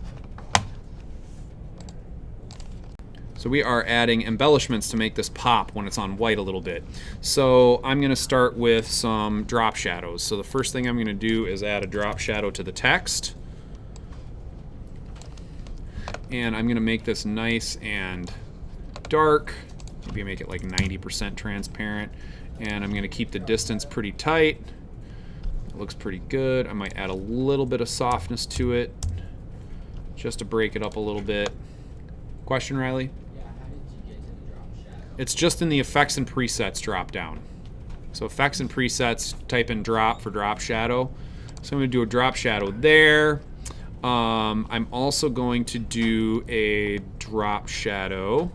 So we are adding embellishments to make this pop when it's on white a little bit. So I'm going to start with some drop shadows. So the first thing I'm going to do is add a drop shadow to the text. And I'm going to make this nice and dark. Maybe make it like 90% transparent. And I'm going to keep the distance pretty tight. It looks pretty good. I might add a little bit of softness to it just to break it up a little bit. Question, Riley? It's just in the effects and presets drop down. So effects and presets, type in drop for drop shadow. So I'm going to do a drop shadow there. I'm also going to do a drop shadow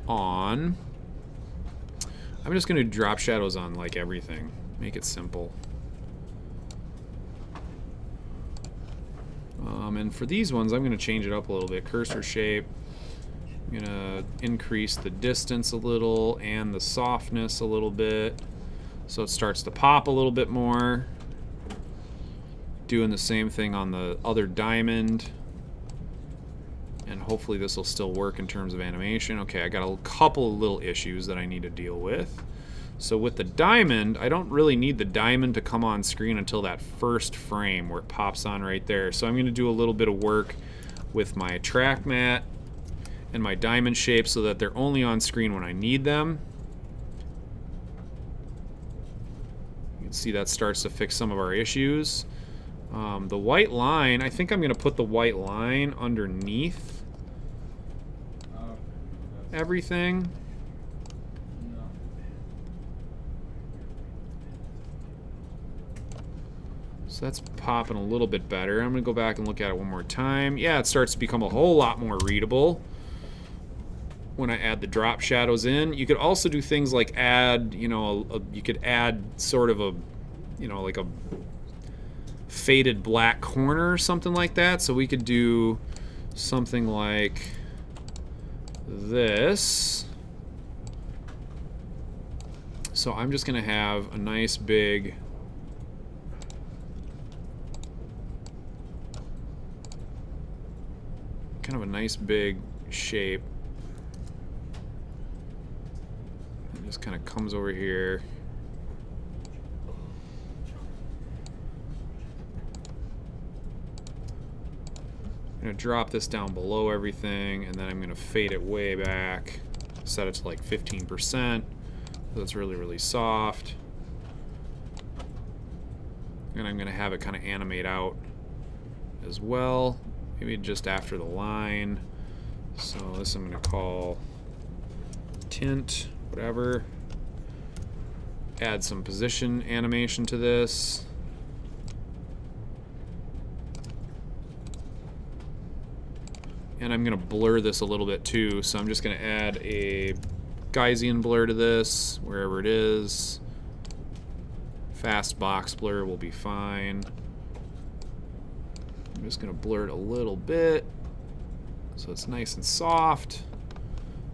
on, I'm just going to do drop shadows on like everything. Make it simple. And for these ones, I'm going to change it up a little bit. Cursor shape. I'm going to increase the distance a little and the softness a little bit so it starts to pop a little bit more. Doing the same thing on the other diamond. And hopefully this will still work in terms of animation. Okay, I got a couple of little issues that I need to deal with. So with the diamond, I don't really need the diamond to come on screen until that first frame where it pops on right there. So I'm going to do a little bit of work with my track mat and my diamond shape so that they're only on screen when I need them. You can see that starts to fix some of our issues. The white line, I think I'm going to put the white line underneath everything. So that's popping a little bit better. I'm going to go back and look at it one more time. Yeah, it starts to become a whole lot more readable. when I add the drop shadows in. You could also do things like add, you know, you could add sort of a, you know, like a faded black corner or something like that. So we could do something like this. So I'm just going to have a nice big kind of a nice big shape. It just kind of comes over here. I'm going to drop this down below everything, and then I'm going to fade it way back, set it to like 15%, so it's really, really soft. And I'm going to have it kind of animate out as well, maybe just after the line. So this I'm going to call tint, whatever. Add some position animation to this. And I'm going to blur this a little bit too, so I'm just going to add a Gaussian blur to this, wherever it is. Fast box blur will be fine. I'm just going to blur it a little bit so it's nice and soft.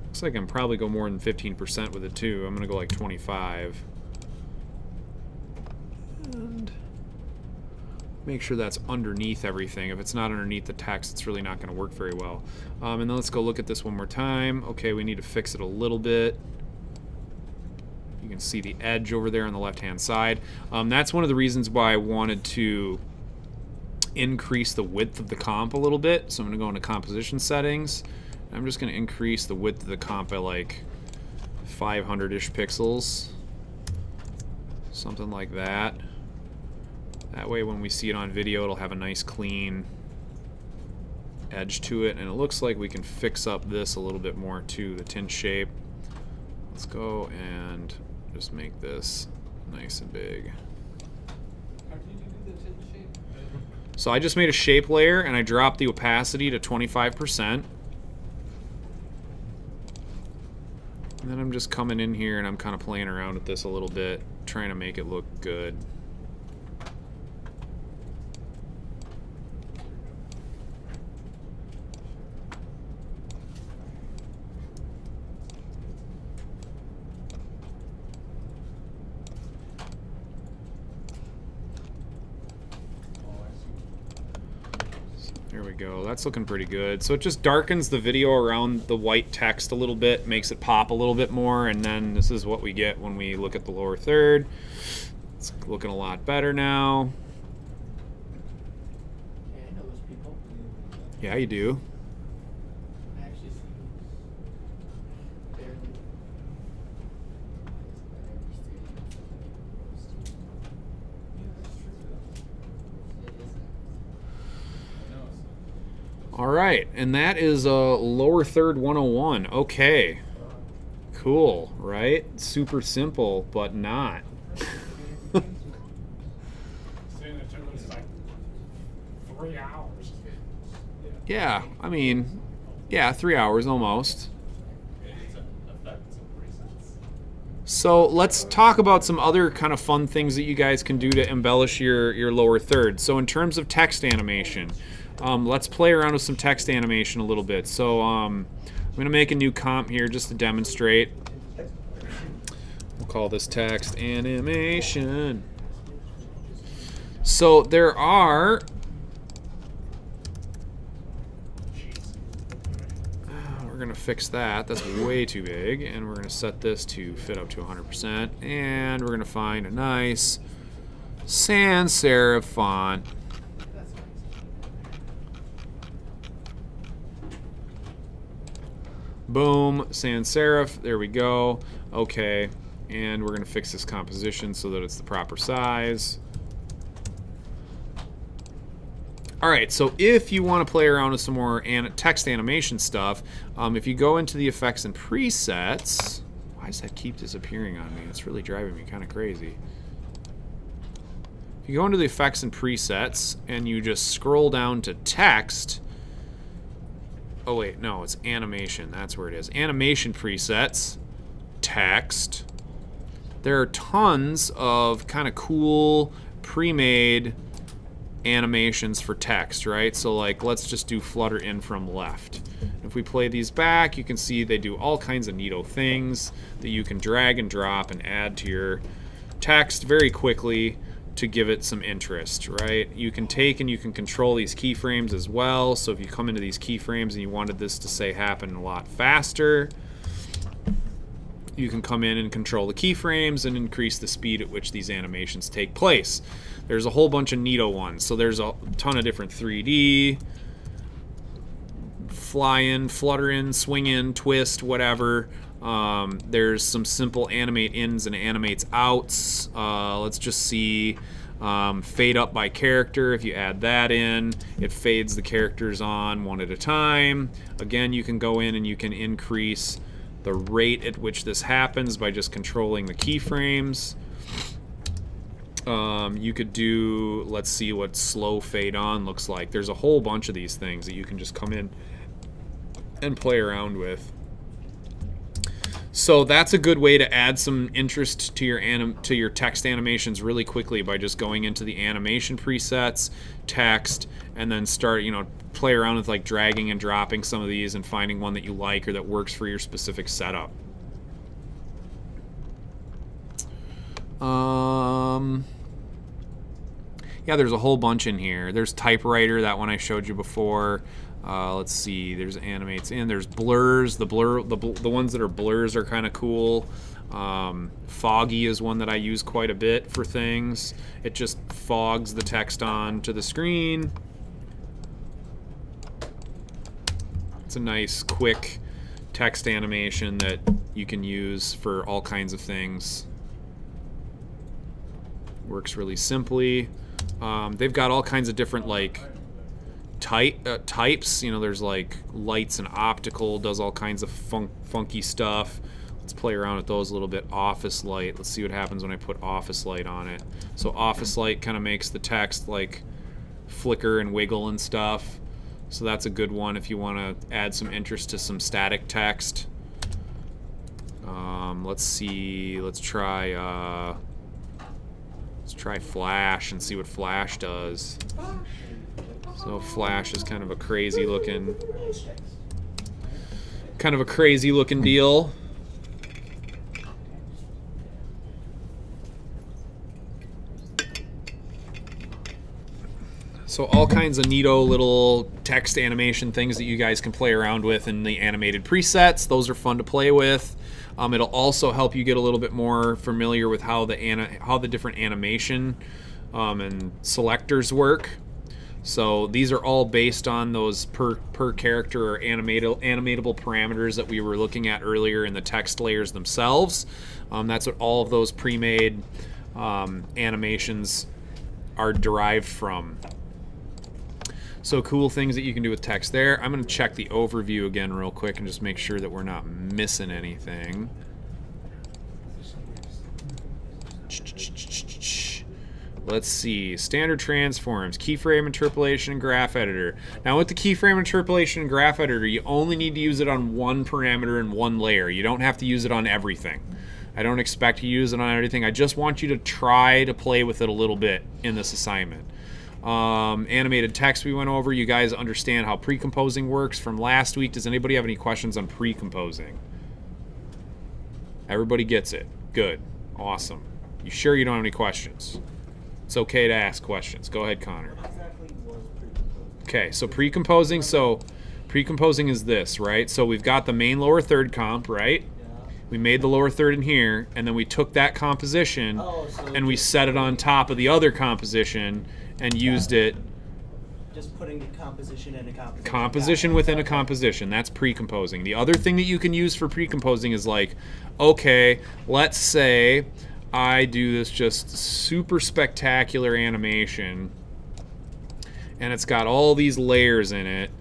Looks like I'm probably go more than 15% with it too. I'm going to go like 25. And make sure that's underneath everything. If it's not underneath the text, it's really not going to work very well. And then let's go look at this one more time. Okay, we need to fix it a little bit. You can see the edge over there on the left-hand side. That's one of the reasons why I wanted to increase the width of the comp a little bit. So I'm going to go into composition settings. I'm just going to increase the width of the comp by like 500-ish pixels. Something like that. That way when we see it on video, it'll have a nice clean edge to it. And it looks like we can fix up this a little bit more too, the tint shape. Let's go and just make this nice and big. How did you do the tint shape? So I just made a shape layer and I dropped the opacity to 25%. And then I'm just coming in here and I'm kind of playing around with this a little bit, trying to make it look good. There we go. That's looking pretty good. So it just darkens the video around the white text a little bit, makes it pop a little bit more, and then this is what we get when we look at the lower third. It's looking a lot better now. Yeah, I know those people. Yeah, you do. I actually see barely. All right, and that is lower third 101. Okay. Cool, right? Super simple, but not. Saying it took us like 3 hours. Yeah, I mean, yeah, 3 hours almost. It's an effect, some presets. So let's talk about some other kind of fun things that you guys can do to embellish your lower third. So in terms of text animation, let's play around with some text animation a little bit. So I'm going to make a new comp here just to demonstrate. We'll call this text animation. So there are... we're going to fix that. That's way too big. And we're going to set this to fit up to 100%. And we're going to find a nice sans serif font. Boom, sans serif, there we go. Okay, and we're going to fix this composition so that it's the proper size. Alright, so if you want to play around with some more text animation stuff, if you go into the effects and presets, why does that keep disappearing on me? It's really driving me kind of crazy. If you go into the effects and presets and you just scroll down to text, oh wait, no, it's animation. That's where it is. Animation presets, text. There are tons of kind of cool pre-made animations for text, right? So like, let's just do flutter in from left. If we play these back, you can see they do all kinds of neato things that you can drag and drop and add to your text very quickly to give it some interest, right? You can take and you can control these keyframes as well. So if you come into these keyframes and you wanted this to say happen a lot faster, you can come in and control the keyframes and increase the speed at which these animations take place. There's a whole bunch of neato ones. So there's a ton of different 3D, fly in, flutter in, swing in, twist, whatever. There's some simple animate ins and animates outs. Let's just see fade up by character. If you add that in, it fades the characters on one at a time. Again, you can go in and you can increase the rate at which this happens by just controlling the keyframes. You could do, let's see what slow fade on looks like. There's a whole bunch of these things that you can just come in and play around with. So that's a good way to add some interest to your text animations really quickly, by just going into the animation presets, text, and then start, play around with like dragging and dropping some of these and finding one that you like or that works for your specific setup. Yeah, there's a whole bunch in here. There's typewriter, that one I showed you before. Let's see, there's animates in, there's blurs. The ones that are blurs are kind of cool. Foggy is one that I use quite a bit for things. It just fogs the text on to the screen. It's a nice, quick text animation that you can use for all kinds of things. Works really simply. They've got all kinds of different like types. There's like lights and optical, does all kinds of funky stuff. Let's play around with those a little bit. Office light. Let's see what happens when I put office light on it. So office light kind of makes the text like flicker and wiggle and stuff. So that's a good one if you want to add some interest to some static text. Let's see. Let's try Flash and see what Flash does. So Flash is kind of a crazy looking deal. So all kinds of neato little text animation things that you guys can play around with in the animated presets. Those are fun to play with. It'll also help you get a little bit more familiar with how the different animation and selectors work. So these are all based on those per character or animatable parameters that we were looking at earlier in the text layers themselves. That's what all of those pre-made animations are derived from. So cool things that you can do with text there. I'm going to check the overview again real quick and just make sure that we're not missing anything. Let's see. Standard transforms, keyframe interpolation, and graph editor. Now with the keyframe interpolation and graph editor, you only need to use it on one parameter and one layer. You don't have to use it on everything. I don't expect you to use it on everything. I just want you to try to play with it a little bit in this assignment. Animated text we went over. You guys understand how pre-composing works from last week. Does anybody have any questions on pre-composing? Everybody gets it. Good. Awesome. You sure you don't have any questions? It's okay to ask questions. Go ahead, Connor. Okay, so pre-composing. So pre-composing is this, right? So we've got the main lower third comp, right? We made the lower third in here, and then we took that composition and we set it on top of the other composition and used it. Just putting the composition in a composition. Composition within a composition. That's pre-composing. The other thing that you can use for pre-composing is like, okay, let's say I do this just super spectacular animation and it's got all these layers in it,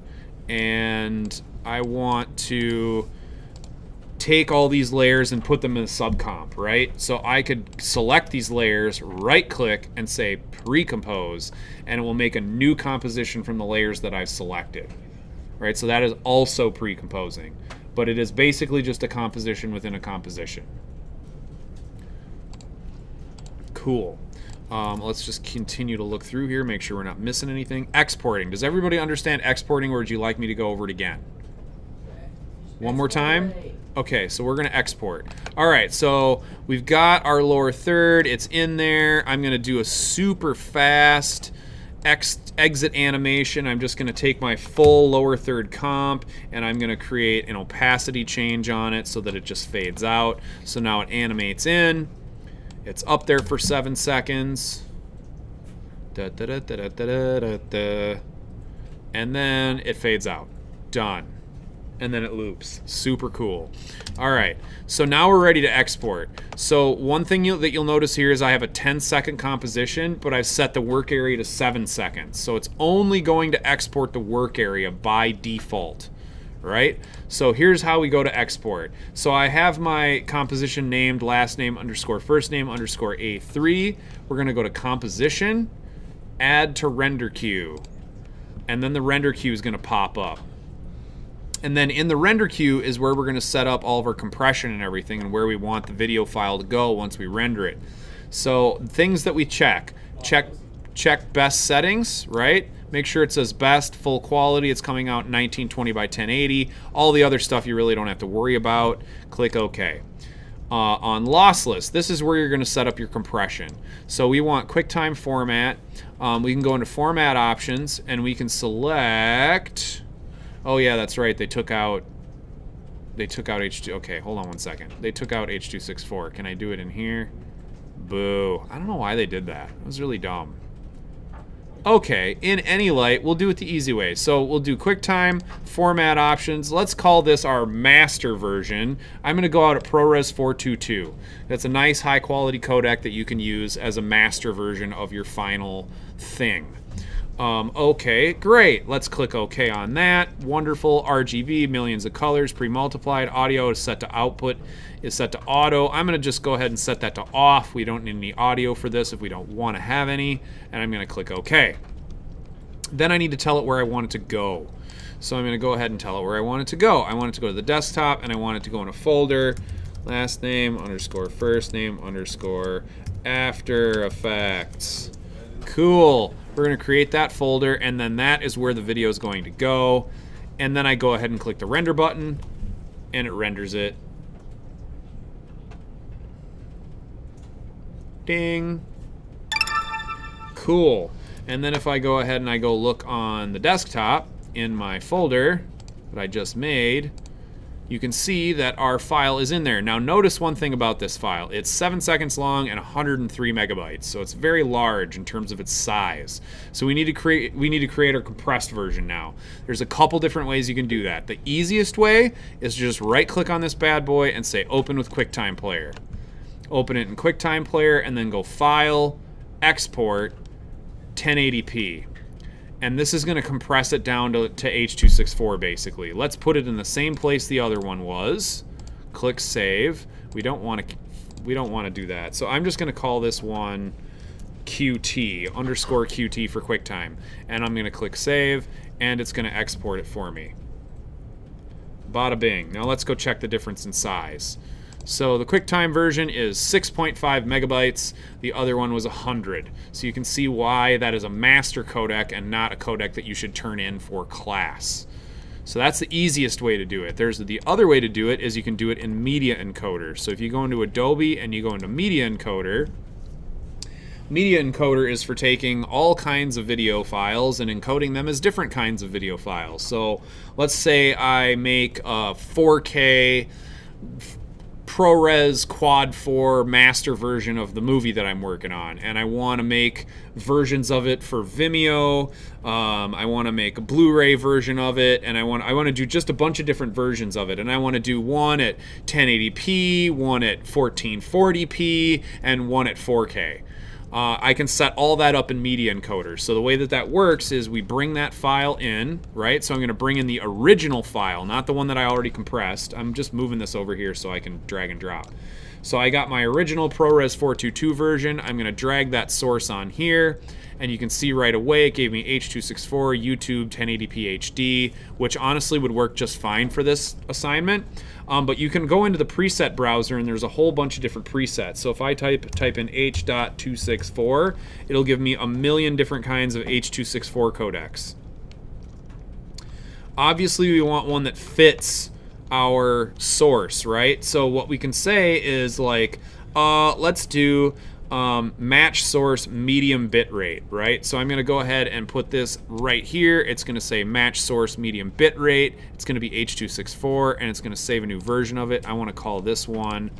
and I want to take all these layers and put them in a subcomp, right? So I could select these layers, right click, and say pre-compose, and it will make a new composition from the layers that I've selected. right? So that is also pre-composing, but it is basically just a composition within a composition. Cool. Let's just continue to look through here, make sure we're not missing anything. Exporting. Does everybody understand exporting, or would you like me to go over it again? One more time? Okay, so we're going to export. All right, so we've got our lower third. It's in there. I'm going to do a super fast exit animation. I'm just going to take my full lower third comp, and I'm going to create an opacity change on it so that it just fades out. So now it animates in. It's up there for 7 seconds. And then it fades out. Done. And then it loops. Super cool. All right, so now we're ready to export. So one thing that you'll notice here is I have a 10-second composition, but I've set the work area to 7 seconds. So it's only going to export the work area by default, right? So here's how we go to export. So I have my composition named last name underscore first name underscore A3. We're gonna go to composition, add to render queue, and then the render queue is gonna pop up. And then in the render queue is where we're going to set up all of our compression and everything, and where we want the video file to go once we render it. So things that we check best settings, right? Make sure it says best, full quality. It's coming out 1920 by 1080. All the other stuff you really don't have to worry about. Click OK. On lossless, this is where you're going to set up your compression. So we want QuickTime format. We can go into format options, and we can select... Oh yeah, that's right. They took out H2. Okay, hold on one second. They took out H.264. Can I do it in here? Boo. I don't know why they did that. It was really dumb. Okay, in AnyLight, we'll do it the easy way. So we'll do QuickTime, format options. Let's call this our master version. I'm going to go out at ProRes 422. That's a nice high quality codec that you can use as a master version of your final thing. Okay, great. Let's click OK on that. Wonderful. RGB, millions of colors, pre-multiplied. Audio is set to output, is set to auto. I'm going to just go ahead and set that to off. We don't need any audio for this if we don't want to have any. And I'm going to click OK. Then I need to tell it where I want it to go. So I'm going to go ahead and tell it where I want it to go. I want it to go to the desktop, and I want it to go in a folder. Last name underscore first name underscore After Effects. Cool. We're going to create that folder, and then that is where the video is going to go. And then I go ahead and click the render button, and it renders it. Ding. Cool. And then if I go ahead and I go look on the desktop in my folder that I just made, you can see that our file is in there. Now notice one thing about this file. It's 7 seconds long and 103 megabytes. So it's very large in terms of its size. So we need to create our compressed version now. There's a couple different ways you can do that. The easiest way is just right click on this bad boy and say open with QuickTime Player. Open it in QuickTime Player and then go File, Export, 1080p. And this is going to compress it down to H.264 basically. Let's put it in the same place the other one was. Click Save. We don't want to do that. So I'm just going to call this one QT, underscore QT for QuickTime. And I'm going to click Save, and it's going to export it for me. Bada bing. Now let's go check the difference in size. So the QuickTime version is 6.5 megabytes. The other one was 100. So you can see why that is a master codec and not a codec that you should turn in for class. So that's the easiest way to do it. There's the other way to do it is you can do it in Media Encoder. So if you go into Adobe and you go into Media Encoder, Media Encoder is for taking all kinds of video files and encoding them as different kinds of video files. So let's say I make a 4K ProRes Quad 4 master version of the movie that I'm working on, and I want to make versions of it for Vimeo. I want to make a Blu-ray version of it, and I want to do just a bunch of different versions of it, and I want to do one at 1080p, one at 1440p, and one at 4K. I can set all that up in Media Encoder. So the way that works is we bring that file in, right? So I'm going to bring in the original file, not the one that I already compressed. I'm just moving this over here so I can drag and drop. So I got my original ProRes 422 version. I'm going to drag that source on here, and you can see right away it gave me H.264 YouTube 1080p HD, which honestly would work just fine for this assignment. But you can go into the preset browser, and there's a whole bunch of different presets. So if I type in H.264, it'll give me a million different kinds of H.264 codecs. Obviously, we want one that fits our source, right? So what we can say is like, let's do match source medium bit rate, right? So I'm going to go ahead and put this right here. It's going to say match source medium bit rate. It's going to be H.264, and it's going to save a new version of it. I want to call this one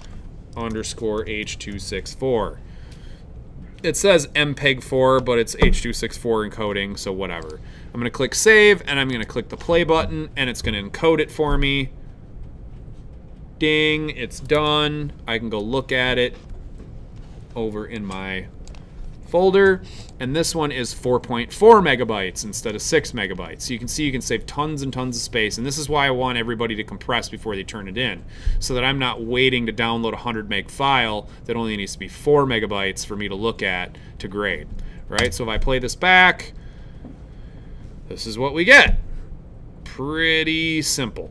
underscore H.264. It says MPEG-4, but it's H.264 encoding, so whatever. I'm going to click save, and I'm going to click the play button, and it's going to encode it for me. Ding, it's done. I can go look at it over in my folder, and this one is 4.4 megabytes instead of 6 megabytes. So you can see you can save tons and tons of space, and this is why I want everybody to compress before they turn it in, so that I'm not waiting to download a 100 meg file that only needs to be 4 megabytes for me to look at to grade, right? So if I play this back, this is what we get. Pretty simple.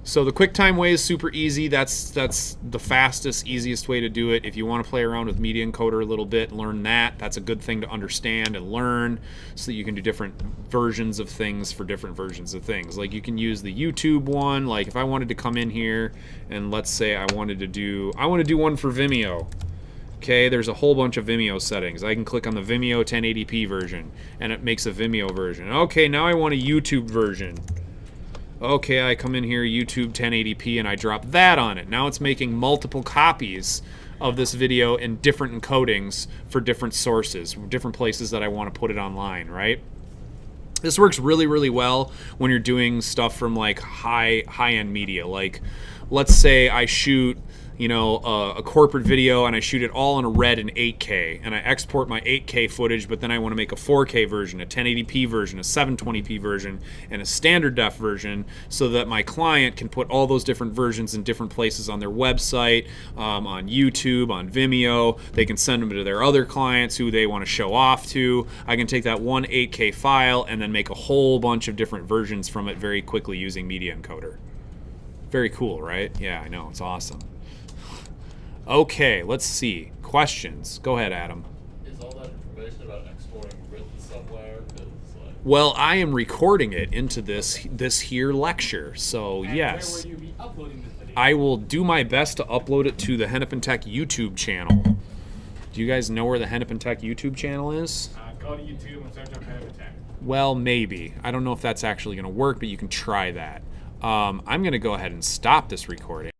So the QuickTime way is super easy. That's the fastest, easiest way to do it. If you want to play around with Media Encoder a little bit, learn that. That's a good thing to understand and learn so that you can do different versions of things for different versions of things. Like you can use the YouTube one. Like if I wanted to come in here and let's say I want to do one for Vimeo. Okay, there's a whole bunch of Vimeo settings. I can click on the Vimeo 1080p version and it makes a Vimeo version. Okay, now I want a YouTube version. Okay, I come in here, YouTube 1080p, and I drop that on it. Now it's making multiple copies of this video in different encodings for different sources, different places that I want to put it online, right? This works really, really well when you're doing stuff from like high-end media. Like, let's say I shoot, you know, a corporate video and I shoot it all in a RED in 8K, and I export my 8K footage, but then I want to make a 4K version, a 1080p version, a 720p version, and a standard def version, so that my client can put all those different versions in different places on their website, on YouTube, on Vimeo. They can send them to their other clients who they want to show off to. I can take that one 8K file and then make a whole bunch of different versions from it very quickly using Media Encoder. Very cool, right? Yeah, I know, it's awesome. Okay, let's see. Questions. Go ahead, Adam. Is all that information about exporting written somewhere? 'Cause, like, Well, I am recording it into this here lecture, so And yes. where will you be uploading this video? I will do my best to upload it to the Hennepin Tech YouTube channel. Do you guys know where the Hennepin Tech YouTube channel is? Go to YouTube and search up Hennepin Tech. Well, maybe. I don't know if that's actually going to work, but you can try that. I'm going to go ahead and stop this recording.